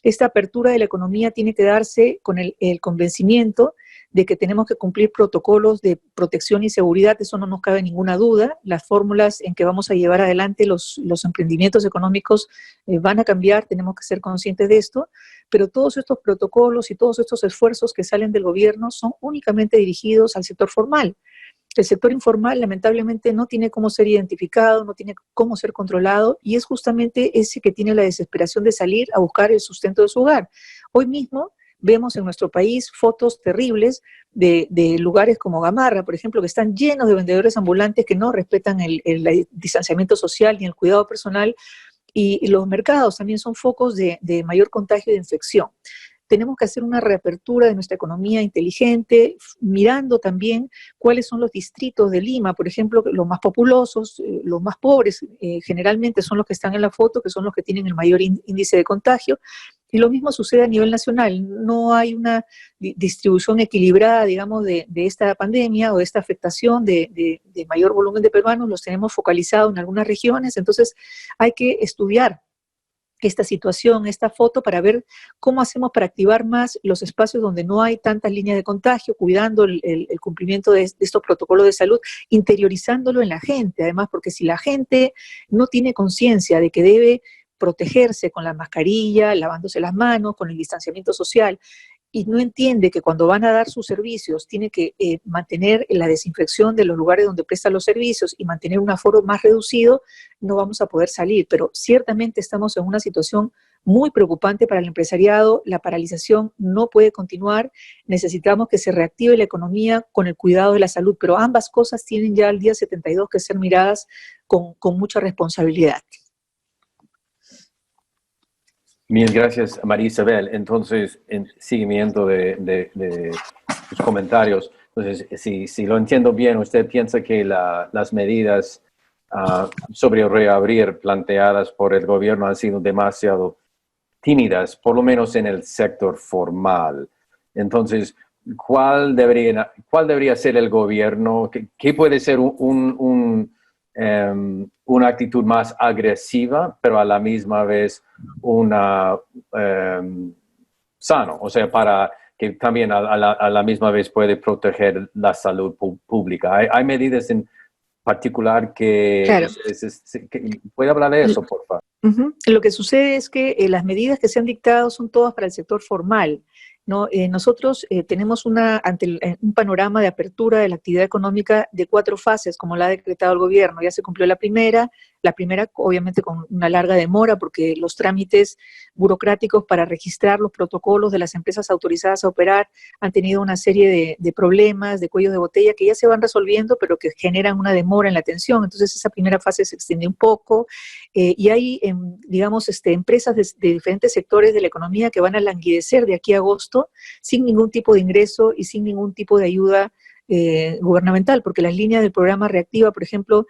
S6: Esta apertura de la economía tiene que darse con el convencimiento de que tenemos que cumplir protocolos de protección y seguridad, eso no nos cabe ninguna duda. Las fórmulas en que vamos a llevar adelante los emprendimientos económicos van a cambiar, tenemos que ser conscientes de esto, pero todos estos protocolos y todos estos esfuerzos que salen del gobierno son únicamente dirigidos al sector formal. El sector informal lamentablemente no tiene cómo ser identificado, no tiene cómo ser controlado y es justamente ese que tiene la desesperación de salir a buscar el sustento de su hogar. Hoy mismo vemos en nuestro país fotos terribles de lugares como Gamarra, por ejemplo, que están llenos de vendedores ambulantes que no respetan el distanciamiento social ni el cuidado personal, y los mercados también son focos de mayor contagio de infección. Tenemos que hacer una reapertura de nuestra economía inteligente, mirando también cuáles son los distritos de Lima, por ejemplo, los más populosos, los más pobres, generalmente son los que están en la foto, que son los que tienen el mayor índice de contagio, y lo mismo sucede a nivel nacional. No hay una distribución equilibrada, digamos, de esta pandemia o de esta afectación de mayor volumen de peruanos, los tenemos focalizados en algunas regiones, entonces hay que estudiar esta situación, esta foto, para ver cómo hacemos para activar más los espacios donde no hay tantas líneas de contagio, cuidando el cumplimiento de estos protocolos de salud, interiorizándolo en la gente, además, porque si la gente no tiene conciencia de que debe protegerse con la mascarilla, lavándose las manos, con el distanciamiento social, y no entiende que cuando van a dar sus servicios tiene que mantener la desinfección de los lugares donde prestan los servicios y mantener un aforo más reducido, no vamos a poder salir. Pero ciertamente estamos en una situación muy preocupante para el empresariado, la paralización no puede continuar, necesitamos que se reactive la economía con el cuidado de la salud, pero ambas cosas tienen ya al día 72 que ser miradas con mucha responsabilidad.
S2: Mil gracias, María Isabel. Entonces, en seguimiento de sus comentarios, entonces, si lo entiendo bien, usted piensa que las medidas sobre reabrir planteadas por el gobierno han sido demasiado tímidas, por lo menos en el sector formal. Entonces, ¿cuál debería ser el gobierno? ¿Qué puede ser una actitud más agresiva, pero a la misma vez una sano? O sea, para que también a la misma vez puede proteger la salud pública. ¿Hay medidas en particular que...
S6: Claro.
S2: ¿Puede hablar de eso, por favor?
S6: Lo que sucede es que las medidas que se han dictado son todas para el sector formal, ¿no? Nosotros tenemos ante un panorama de apertura de la actividad económica de 4 fases, como la ha decretado el gobierno. Ya se cumplió la primera obviamente con una larga demora, porque los trámites burocráticos para registrar los protocolos de las empresas autorizadas a operar han tenido una serie de problemas, de cuellos de botella, que ya se van resolviendo, pero que generan una demora en la atención. Entonces esa primera fase se extiende un poco, y hay, digamos, empresas de diferentes sectores de la economía que van a languidecer de aquí a agosto sin ningún tipo de ingreso y sin ningún tipo de ayuda gubernamental, porque las líneas del programa Reactiva, por ejemplo,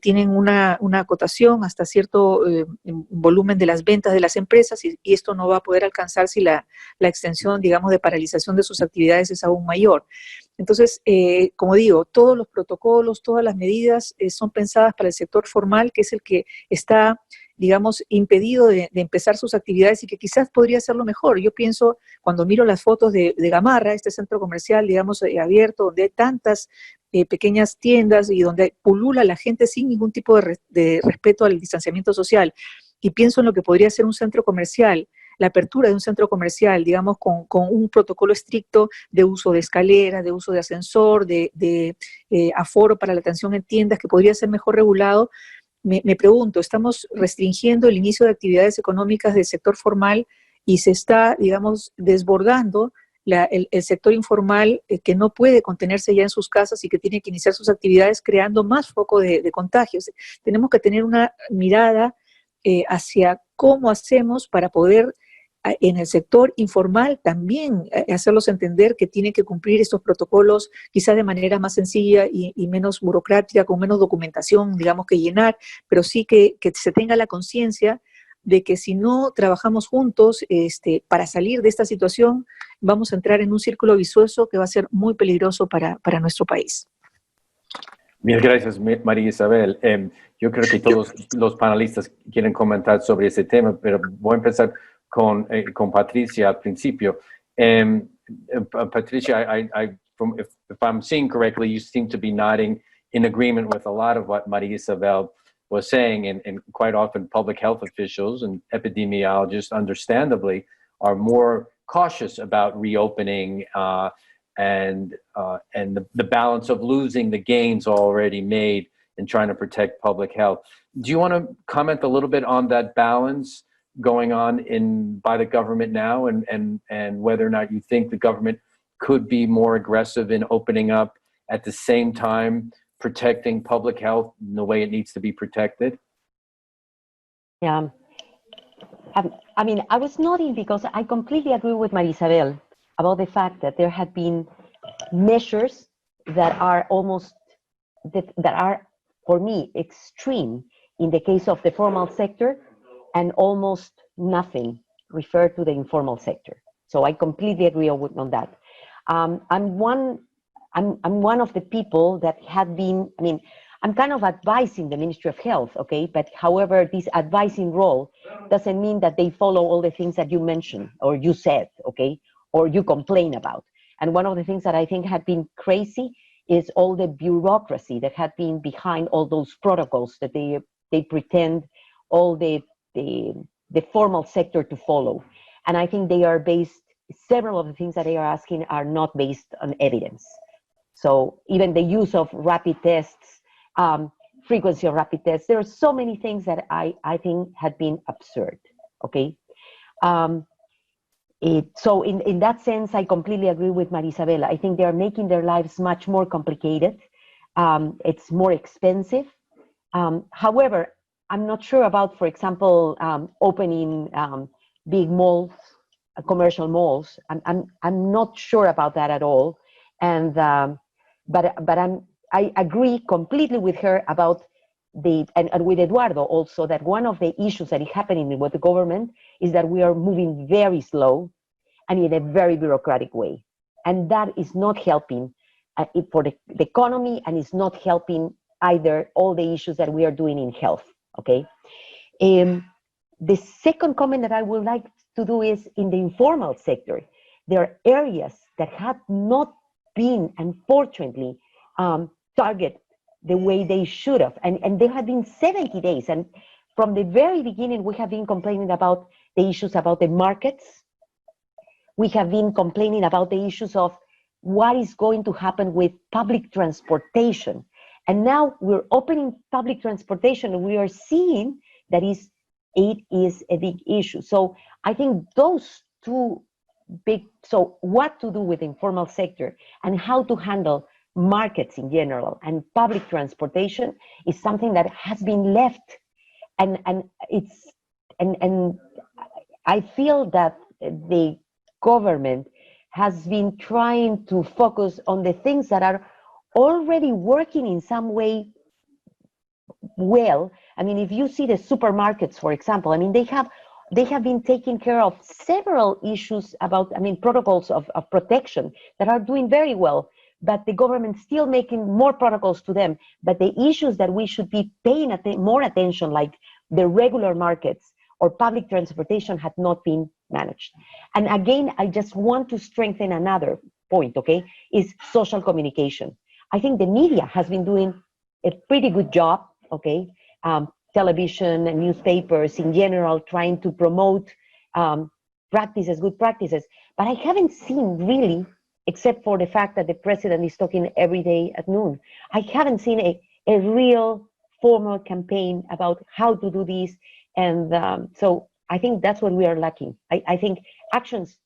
S6: tienen una acotación hasta cierto volumen de las ventas de las empresas y esto no va a poder alcanzar si la extensión, digamos, de paralización de sus actividades es aún mayor. Entonces, como digo, todos los protocolos, todas las medidas son pensadas para el sector formal, que es el que está, digamos, impedido de empezar sus actividades y que quizás podría hacerlo mejor. Yo pienso, cuando miro las fotos de Gamarra, este centro comercial, digamos, abierto, donde hay tantas pequeñas tiendas y donde pulula la gente sin ningún tipo de respeto al distanciamiento social, y pienso en lo que podría ser un centro comercial, la apertura de un centro comercial, digamos, con un protocolo estricto de uso de escaleras, de uso de ascensor, de aforo para la atención en tiendas, que podría ser mejor regulado. Me pregunto, ¿estamos restringiendo el inicio de actividades económicas del sector formal y se está, digamos, desbordando el sector informal que no puede contenerse ya en sus casas y que tiene que iniciar sus actividades creando más foco de contagios? Tenemos que tener una mirada hacia cómo hacemos para poder en el sector informal también hacerlos entender que tienen que cumplir estos protocolos quizás de manera más sencilla y menos burocrática, con menos documentación, digamos, que llenar, pero sí que se tenga la conciencia de que si no trabajamos juntos para salir de esta situación, vamos a entrar en un círculo vicioso que va a ser muy peligroso para nuestro país.
S2: Mil gracias, María Isabel. Yo creo que todos los panelistas quieren comentar sobre ese tema, pero voy a empezar con Patricia al principio. Patricia, if I'm seeing correctly, you seem to be nodding in agreement with a lot of what Maria Isabel was saying, and quite often public health officials and epidemiologists, understandably, are more cautious about reopening and the balance of losing the gains already made in trying to protect public health. Do you want to comment a little bit on that balance going on by the government now, and whether or not you think the government could be more aggressive in opening up at the same time protecting public health in the way it needs to be protected?
S3: Yeah. I mean, I was nodding because I completely agree with Maria Isabel about the fact that there had been measures that are that are, for me, extreme in the case of the formal sector, and almost nothing referred to the informal sector. So I completely agree on that. I'm one of the people that had been, I mean, I'm kind of advising the Ministry of Health, okay? But however, this advising role doesn't mean that they follow all the things that you mentioned or you said, okay? Or you complain about. And one of the things that I think had been crazy is all the bureaucracy that had been behind all those protocols that they pretend all the formal sector to follow. And I think they are based, several of the things that they are asking are not based on evidence. So even the use of rapid tests, frequency of rapid tests, there are so many things that I think had been absurd, okay? So in that sense, I completely agree with Maria Isabel. I think they are making their lives much more complicated. It's more expensive. However, I'm not sure about, for example, opening big malls, commercial malls. I'm not sure about that at all. And but I agree completely with her about and with Eduardo also, that one of the issues that is happening with the government is that we are moving very slow and in a very bureaucratic way. And that is not helping for the economy, and it's not helping either all the issues that we are doing in health, okay? The second comment that I would like to do is in the informal sector. There are areas that have not been, unfortunately, targeted the way they should have. And there have been 70 days. And from the very beginning, we have been complaining about the issues about the markets. We have been complaining about the issues of what is going to happen with public transportation. And now we're opening public transportation, and we are seeing that it is a big issue. So I think those two big, so what to do with the informal sector and how to handle markets in general and public transportation is something that has been left, and I feel that the government has been trying to focus on the things that are already working in some way well. I mean, if you see the supermarkets, for example, I mean, they have been taking care of several issues about, I mean, protocols of protection that are doing very well, but the government still making more protocols to them. But the issues that we should be paying more attention, like the regular markets or public transportation, had not been managed. And again, I just want to strengthen another point, okay, is social communication. I think the media has been doing a pretty good job, okay, television and newspapers in general, trying to promote good practices. But I haven't seen really, except for the fact that the president is talking every day at noon, I haven't seen a real formal campaign about how to do this. And so I think that's what we are lacking. I think actions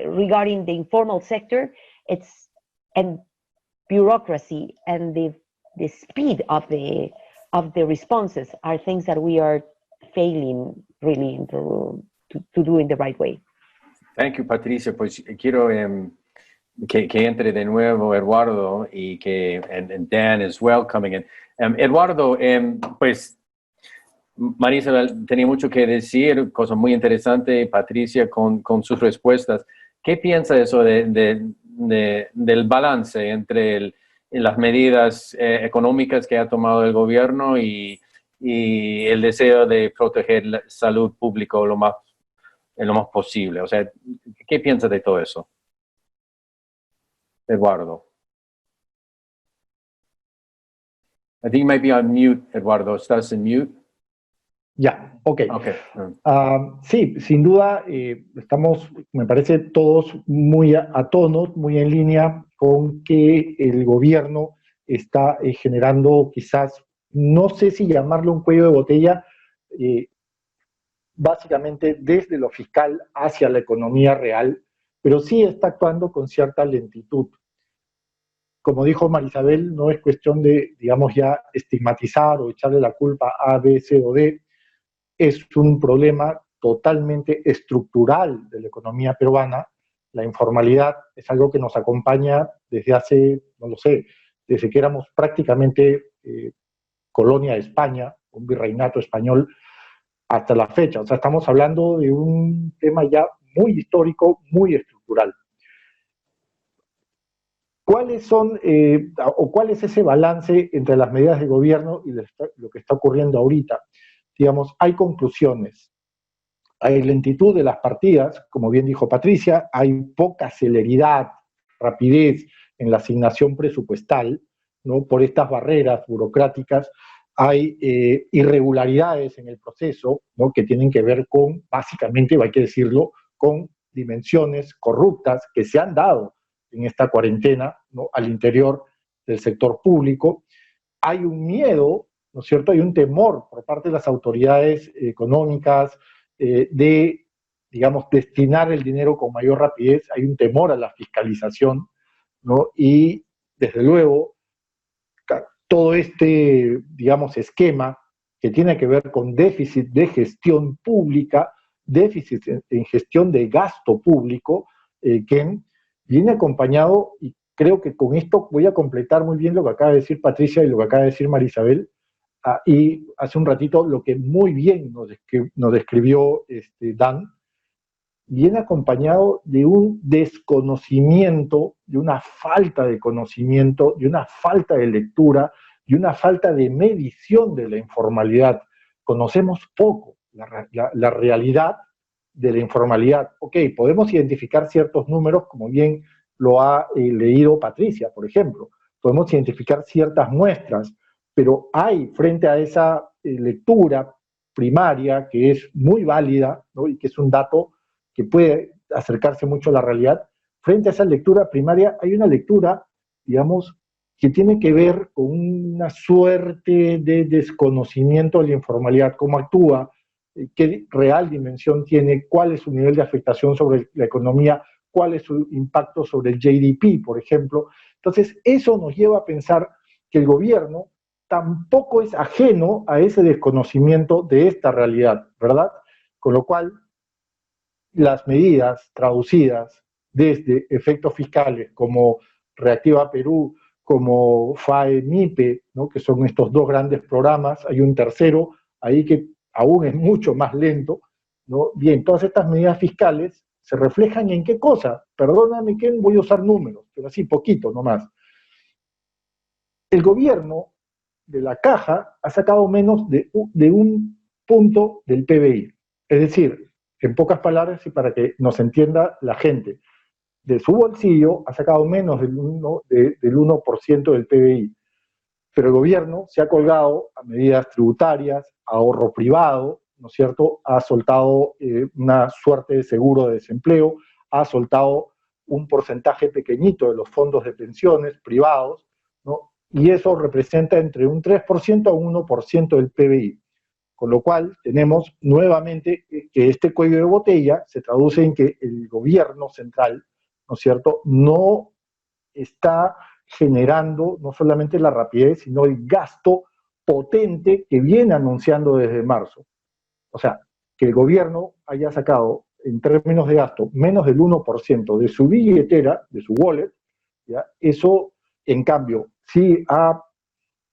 S3: regarding the informal sector, and bureaucracy and the speed of the responses are things that we are failing really to do in the right way.
S2: Thank you, Patricia. Pues quiero que entre de nuevo Eduardo y and Dan is welcoming it. Eduardo, pues María Isabel tenía mucho que decir, cosas muy interesantes, Patricia, con sus respuestas. ¿Qué piensa de eso del balance entre las medidas económicas que ha tomado el gobierno y el deseo de proteger la salud pública lo más posible? O sea, ¿qué piensa de todo eso? Eduardo. I think you might be on mute, Eduardo. ¿Estás en mute?
S5: Ya, ok.
S2: Okay.
S5: Sí, sin duda estamos, me parece, todos muy a tono, muy en línea con que el gobierno está generando quizás, no sé si llamarlo un cuello de botella, básicamente desde lo fiscal hacia la economía real, pero sí está actuando con cierta lentitud. Como dijo Marisabel, no es cuestión de, digamos, ya estigmatizar o echarle la culpa a B, C o D. Es un problema totalmente estructural de la economía peruana. La informalidad es algo que nos acompaña desde hace, no lo sé, desde que éramos prácticamente colonia de España, un virreinato español, hasta la fecha. O sea, estamos hablando de un tema ya muy histórico, muy estructural. ¿Cuáles son, cuál es ese balance entre las medidas de gobierno y lo que está ocurriendo ahorita? Digamos, hay conclusiones, hay lentitud de las partidas, como bien dijo Patricia, hay poca celeridad, rapidez en la asignación presupuestal, ¿no? Por estas barreras burocráticas, hay irregularidades en el proceso, ¿no? Que tienen que ver con, básicamente, hay que decirlo, con dimensiones corruptas que se han dado en esta cuarentena, ¿no? Al interior del sector público. Hay un miedo, ¿no es cierto? Hay un temor por parte de las autoridades económicas de, digamos, destinar el dinero con mayor rapidez. Hay un temor a la fiscalización, ¿no? Y, desde luego, todo este, digamos, esquema que tiene que ver con déficit de gestión pública, déficit en gestión de gasto público, que viene acompañado, y creo que con esto voy a completar muy bien lo que acaba de decir Patricia y lo que acaba de decir Marisabel, y hace un ratito lo que muy bien nos describió Dan, viene acompañado de un desconocimiento, de una falta de conocimiento, de una falta de lectura, de una falta de medición de la informalidad. Conocemos poco la realidad de la informalidad. Ok, podemos identificar ciertos números, como bien lo ha leído Patricia, por ejemplo. Podemos identificar ciertas muestras, pero hay, frente a esa lectura primaria, que es muy válida, ¿no? Y que es un dato que puede acercarse mucho a la realidad, frente a esa lectura primaria hay una lectura, digamos, que tiene que ver con una suerte de desconocimiento de la informalidad, cómo actúa, qué real dimensión tiene, cuál es su nivel de afectación sobre la economía, cuál es su impacto sobre el GDP, por ejemplo. Entonces, eso nos lleva a pensar que el gobierno tampoco es ajeno a ese desconocimiento de esta realidad, ¿verdad? Con lo cual, las medidas traducidas desde efectos fiscales como Reactiva Perú, como FAE-MIPE, ¿no? Que son estos dos grandes programas. Hay un tercero ahí que aún es mucho más lento, ¿no? Bien, todas estas medidas fiscales se reflejan en qué cosa. Perdóname, Ken, voy a usar números, pero así poquito nomás. El gobierno de la caja ha sacado menos de un punto del PBI. Es decir, en pocas palabras y para que nos entienda la gente, de su bolsillo ha sacado menos del 1% del PBI. Pero el gobierno se ha colgado a medidas tributarias, a ahorro privado, ¿no es cierto? Ha soltado una suerte de seguro de desempleo, ha soltado un porcentaje pequeñito de los fondos de pensiones privados, ¿no? Y eso representa entre un 3% a un 1% del PBI. Con lo cual tenemos nuevamente que este cuello de botella se traduce en que el gobierno central, ¿no es cierto?, no está generando no solamente la rapidez, sino el gasto potente que viene anunciando desde marzo. O sea, que el gobierno haya sacado, en términos de gasto, menos del 1% de su billetera, de su wallet, ¿ya? Eso, en cambio, sí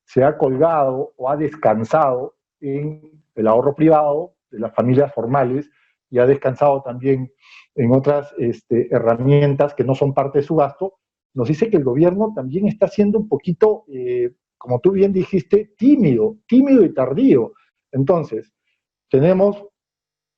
S5: se ha colgado o ha descansado en el ahorro privado de las familias formales y ha descansado también en otras herramientas que no son parte de su gasto, nos dice que el gobierno también está siendo un poquito, como tú bien dijiste, tímido y tardío. Entonces, tenemos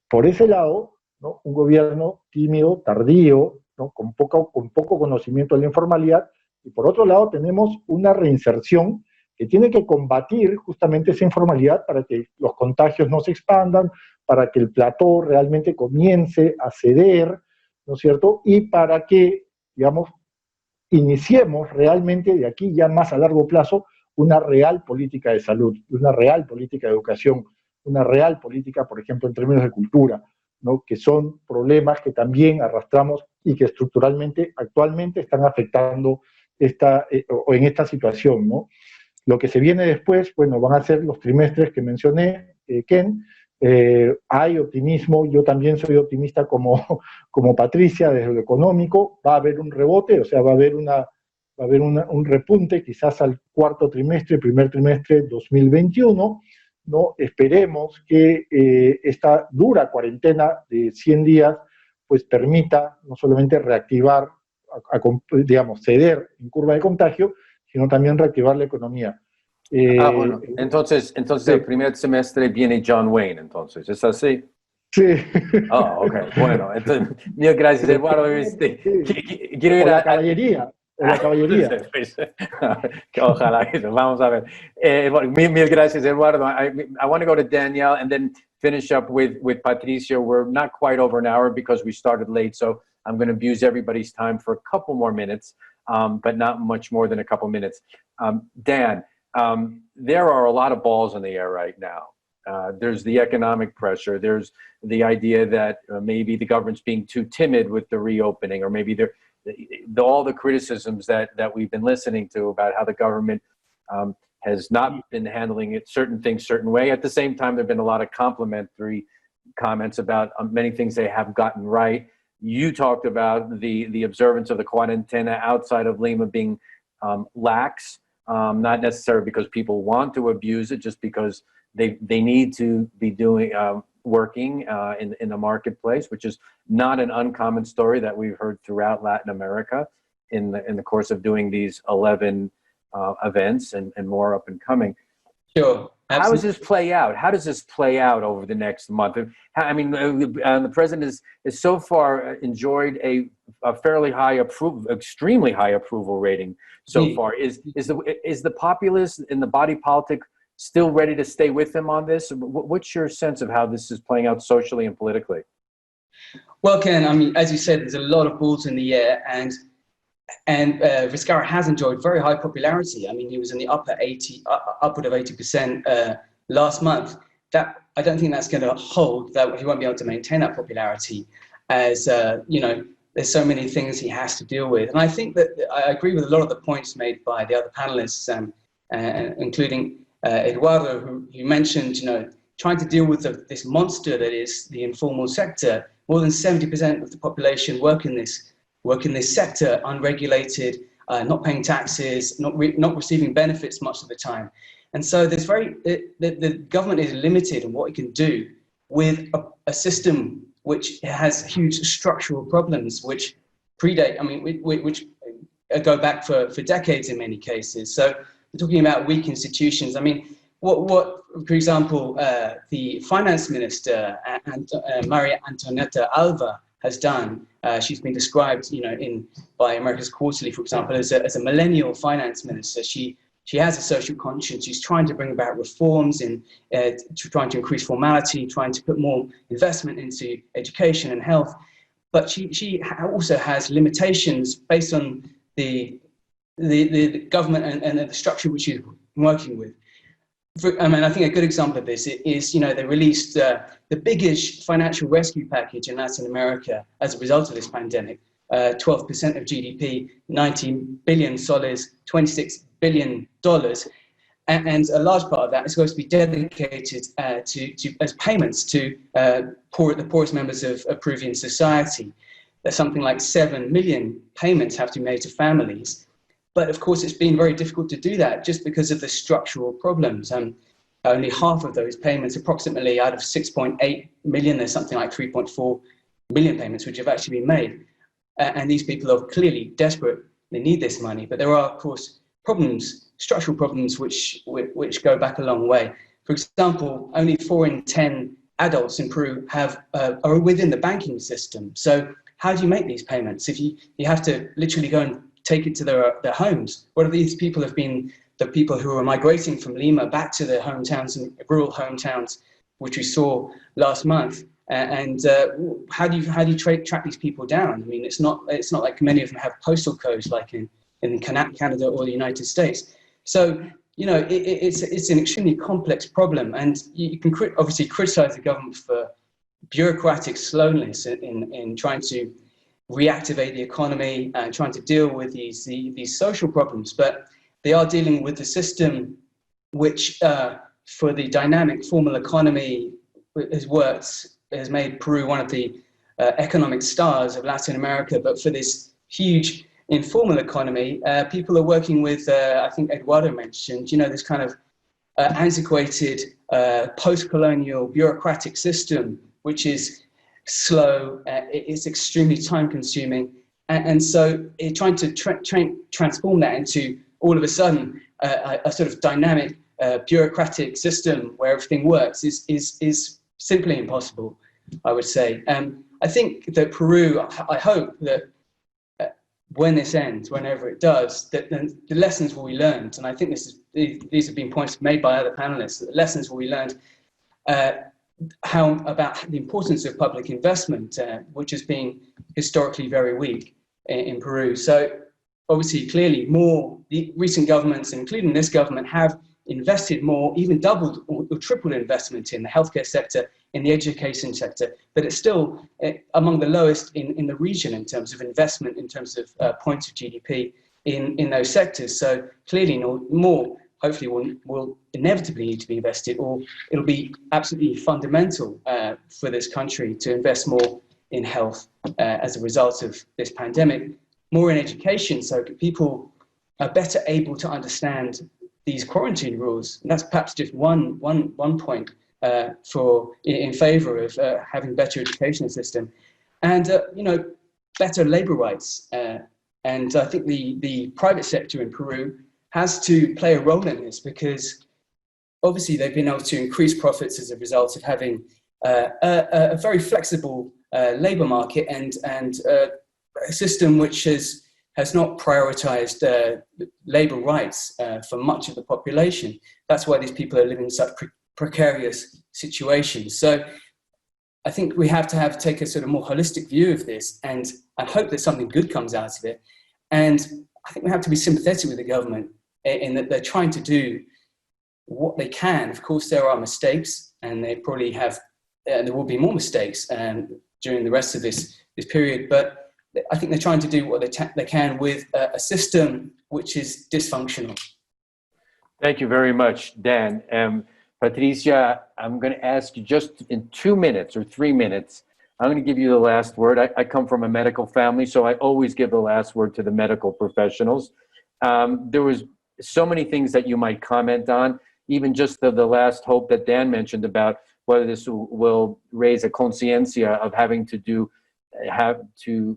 S5: por ese lado, ¿no?, un gobierno tímido, tardío, ¿no?, con poco conocimiento de la informalidad, y por otro lado tenemos una reinserción que tiene que combatir justamente esa informalidad para que los contagios no se expandan, para que el plató realmente comience a ceder, ¿no es cierto?, y para que, digamos, iniciemos realmente de aquí ya más a largo plazo una real política de salud, una real política de educación, una real política, por ejemplo, en términos de cultura, ¿no?, que son problemas que también arrastramos y que estructuralmente actualmente están afectando en esta situación, ¿no? Lo que se viene después, bueno, van a ser los trimestres que mencioné, Ken. Hay optimismo, yo también soy optimista como Patricia desde lo económico. Va a haber un rebote, o sea, va a haber un repunte quizás al cuarto trimestre, primer trimestre 2021, ¿no? Esperemos que esta dura cuarentena de 100 días pues permita no solamente reactivar, digamos, ceder en curva de contagio, sino también reactivar la economía.
S2: Bueno, entonces sí. El primer semestre viene John Wayne, entonces, ¿es así?
S5: Sí.
S2: Ok, bueno, entonces, mil gracias, Eduardo. Quiero ir
S5: a la caballería. O la caballería.
S2: Ojalá, vamos a ver. Mil gracias, Eduardo. I want to go to Danielle and then finish up with Patricia. We're not quite over an hour because we started late, so I'm going to abuse everybody's time for a couple more minutes, but not much more than a couple minutes. Dan, there are a lot of balls in the air right now. There's the economic pressure. There's the idea that maybe the government's being too timid with the reopening, or maybe all the criticisms that we've been listening to about how the government has not been handling it, certain things certain way. At the same time, there have been a lot of complimentary comments about many things they have gotten right. You talked about the observance of the quarantena outside of Lima being lax, not necessarily because people want to abuse it, just because they need to be doing working in the marketplace, which is not an uncommon story that we've heard throughout Latin America in the course of doing these 11 events and more up and coming.
S4: Sure. Absolutely.
S2: How does this play out? How does this play out over the next month? I mean, the president is so far enjoyed a fairly high approval, extremely high approval rating so far. Is the populace in the body politic still ready to stay with him on this? What's your sense of how this is playing out socially and politically?
S4: Well, Ken, I mean, as you said, there's a lot of balls in the air, and Vizcarra has enjoyed very high popularity. I mean, he was in the upward of 80% last month. That I don't think that's going to hold. That he won't be able to maintain that popularity, as there's so many things he has to deal with. And I think that I agree with a lot of the points made by the other panelists, including Eduardo, who mentioned, trying to deal with this monster that is the informal sector. More than 70% of the population work in this work in this sector, unregulated, not paying taxes, not receiving benefits much of the time. And so the government is limited in what it can do with a system which has huge structural problems, which predate, which go back for decades in many cases. So we're talking about weak institutions. I mean, what for example, the finance minister, Maria Antonieta Alva, has done. She's been described, by America's Quarterly, for example, as a millennial finance minister. She has a social conscience. She's trying to bring about reforms in trying to increase formality, trying to put more investment into education and health. But she also has limitations based on the government and the structure which she's working with. I think a good example of this is, they released the biggest financial rescue package in Latin America as a result of this pandemic. 12% of GDP, 19 billion soles, $26 billion. And a large part of that is going to be dedicated as payments to the poorest members of Peruvian society. There's something like 7 million payments have to be made to families. But of course, it's been very difficult to do that just because of the structural problems. Only half of those payments, approximately out of 6.8 million, there's something like 3.4 million payments which have actually been made. And these people are clearly desperate. They need this money. But there are, of course, problems, structural problems, which go back a long way. For example, only 4 in 10 adults in Peru are within the banking system. So how do you make these payments? If you have to literally go and take it to their homes. What if these people have been the people who are migrating from Lima back to their hometowns and rural hometowns, which we saw last month? And how do you track these people down? I mean, it's not like many of them have postal codes like in Canada or the United States. So it's an extremely complex problem, and you can obviously criticize the government for bureaucratic slowness in trying to reactivate the economy and trying to deal with these social problems, but they are dealing with the system which, for the dynamic formal economy, has made Peru one of the economic stars of Latin America. But for this huge informal economy, people are working with, I think Eduardo mentioned, this kind of antiquated post-colonial bureaucratic system, which is slow, it's extremely time-consuming, and so trying to transform that into all of a sudden a sort of dynamic bureaucratic system where everything works is simply impossible, I would say. I think that Peru, I hope that when this ends, whenever it does, that the lessons will be learned, and I think these have been points made by other panelists, that the lessons will be learned about the importance of public investment, which has been historically very weak in Peru. So obviously, clearly, the recent governments, including this government, have invested more, even doubled or tripled investment in the healthcare sector, in the education sector, but it's still among the lowest in the region in terms of investment, in terms of points of GDP in those sectors. So clearly more hopefully will inevitably need to be invested, or it'll be absolutely fundamental for this country to invest more in health as a result of this pandemic, more in education, so people are better able to understand these quarantine rules. And that's perhaps just one point in favor of having better education system, and better labor rights. And I think the private sector in Peru has to play a role in this, because obviously they've been able to increase profits as a result of having a very flexible labor market and a system which has not prioritized labor rights for much of the population. That's why these people are living in such precarious situations. So I think we have to take a sort of more holistic view of this, and I hope that something good comes out of it. And I think we have to be sympathetic with the government in that they're trying to do what they can. Of course, there are mistakes, and they probably have, there will be more mistakes during the rest of this period, but I think they're trying to do what they can with a system which is dysfunctional.
S2: Thank you very much, Dan. Patricia, I'm going to ask you just in 2 minutes or 3 minutes I'm going to give you the last word. I come from a medical family, so I always give the last word to the medical professionals. There was so many things that you might comment on, even just the last hope that Dan mentioned about whether this will raise a conciencia of having to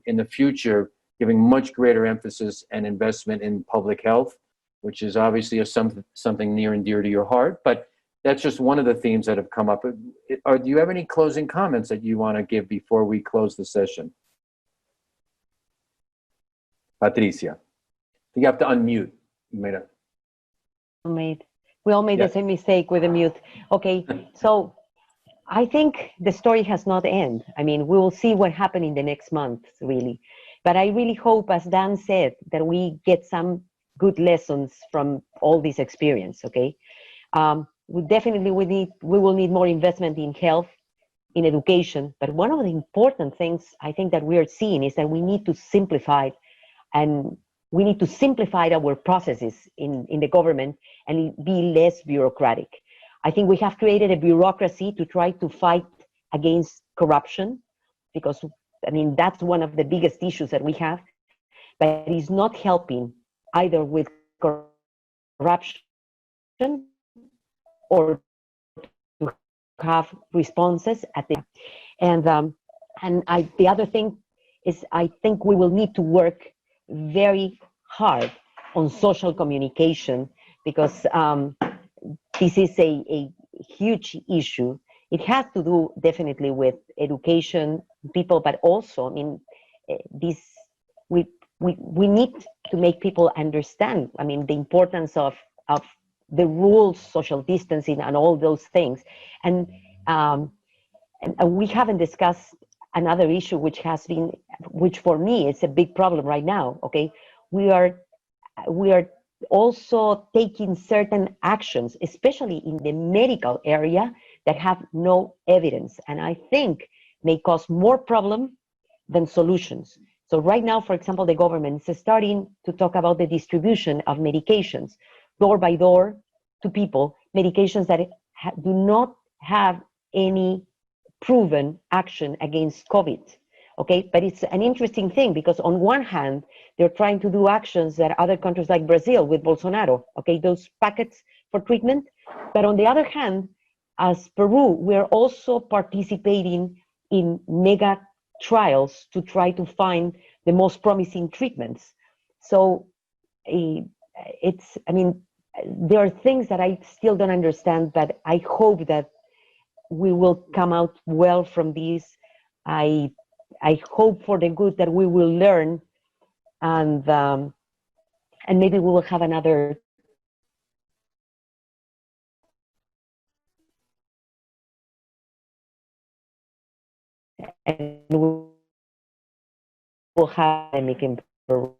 S2: in the future, giving much greater emphasis and investment in public health, which is obviously something near and dear to your heart. But that's just one of the themes that have come up. Do you have any closing comments that you want to give before we close the session? Patricia, you have to unmute. You made a...
S3: We all made
S2: Yeah.
S3: the same mistake with the mute. Okay, so I think the story has not ended. I mean, we will see what happens in the next month, really. But I really hope, as Dan said, that we get some good lessons from all this experience, okay? We will need more investment in health, in education. But one of the important things I think that we are seeing is that we need to simplify our processes in the government and be less bureaucratic. I think we have created a bureaucracy to try to fight against corruption, because, I mean, that's one of the biggest issues that we have, but it's not helping either with corruption or to have responses at the the other thing is, I think we will need to work very hard on social communication, because this is a huge issue. It has to do definitely with education, people, but also, I mean, we need to make people understand, I mean, the importance of the rules, social distancing, and all those things. And we haven't discussed another issue, which for me is a big problem right now. Okay, we are also taking certain actions, especially in the medical area, that have no evidence, and I think may cause more problem than solutions. So right now, for example, the government is starting to talk about the distribution of medications, door by door, to people, medications that do not have any proven action against COVID. Okay, but it's an interesting thing, because on one hand, they're trying to do actions that other countries like Brazil with Bolsonaro, okay, those packets for treatment. But on the other hand, as Peru, we're also participating in mega trials to try to find the most promising treatments. So there are things that I still don't understand, but I hope that we will come out well from this. I hope for the good that we will learn, and maybe we will have another and we will have a in Peru.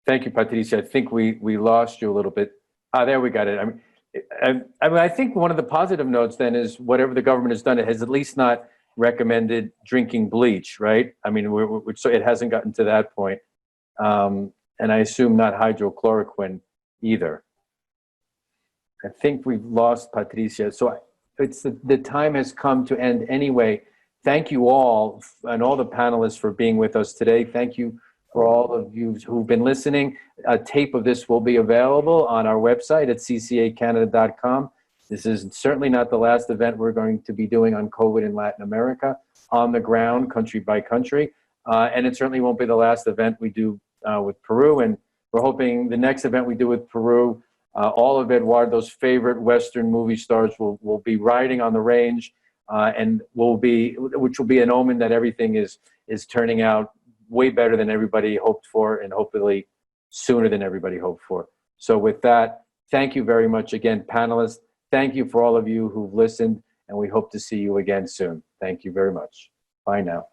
S2: Thank you, Patricia. I think we lost you a little bit. There we got it. I think one of the positive notes then is whatever the government has done, it has at least not recommended drinking bleach, right? I mean, so it hasn't gotten to that point. And I assume not hydrochloroquine either. I think we've lost Patricia. So it's the time has come to end anyway. Thank you all and all the panelists for being with us today. Thank you for all of you who've been listening. A tape of this will be available on our website at ccacanada.com. This is certainly not the last event we're going to be doing on COVID in Latin America, on the ground, country by country. And it certainly won't be the last event we do with Peru. And we're hoping the next event we do with Peru, all of Eduardo's favorite Western movie stars will be riding on the range, and which will be an omen that everything is turning out way better than everybody hoped for, and hopefully sooner than everybody hoped for. So with that, thank you very much again, panelists. Thank you for all of you who've listened, and we hope to see you again soon. Thank you very much. Bye now.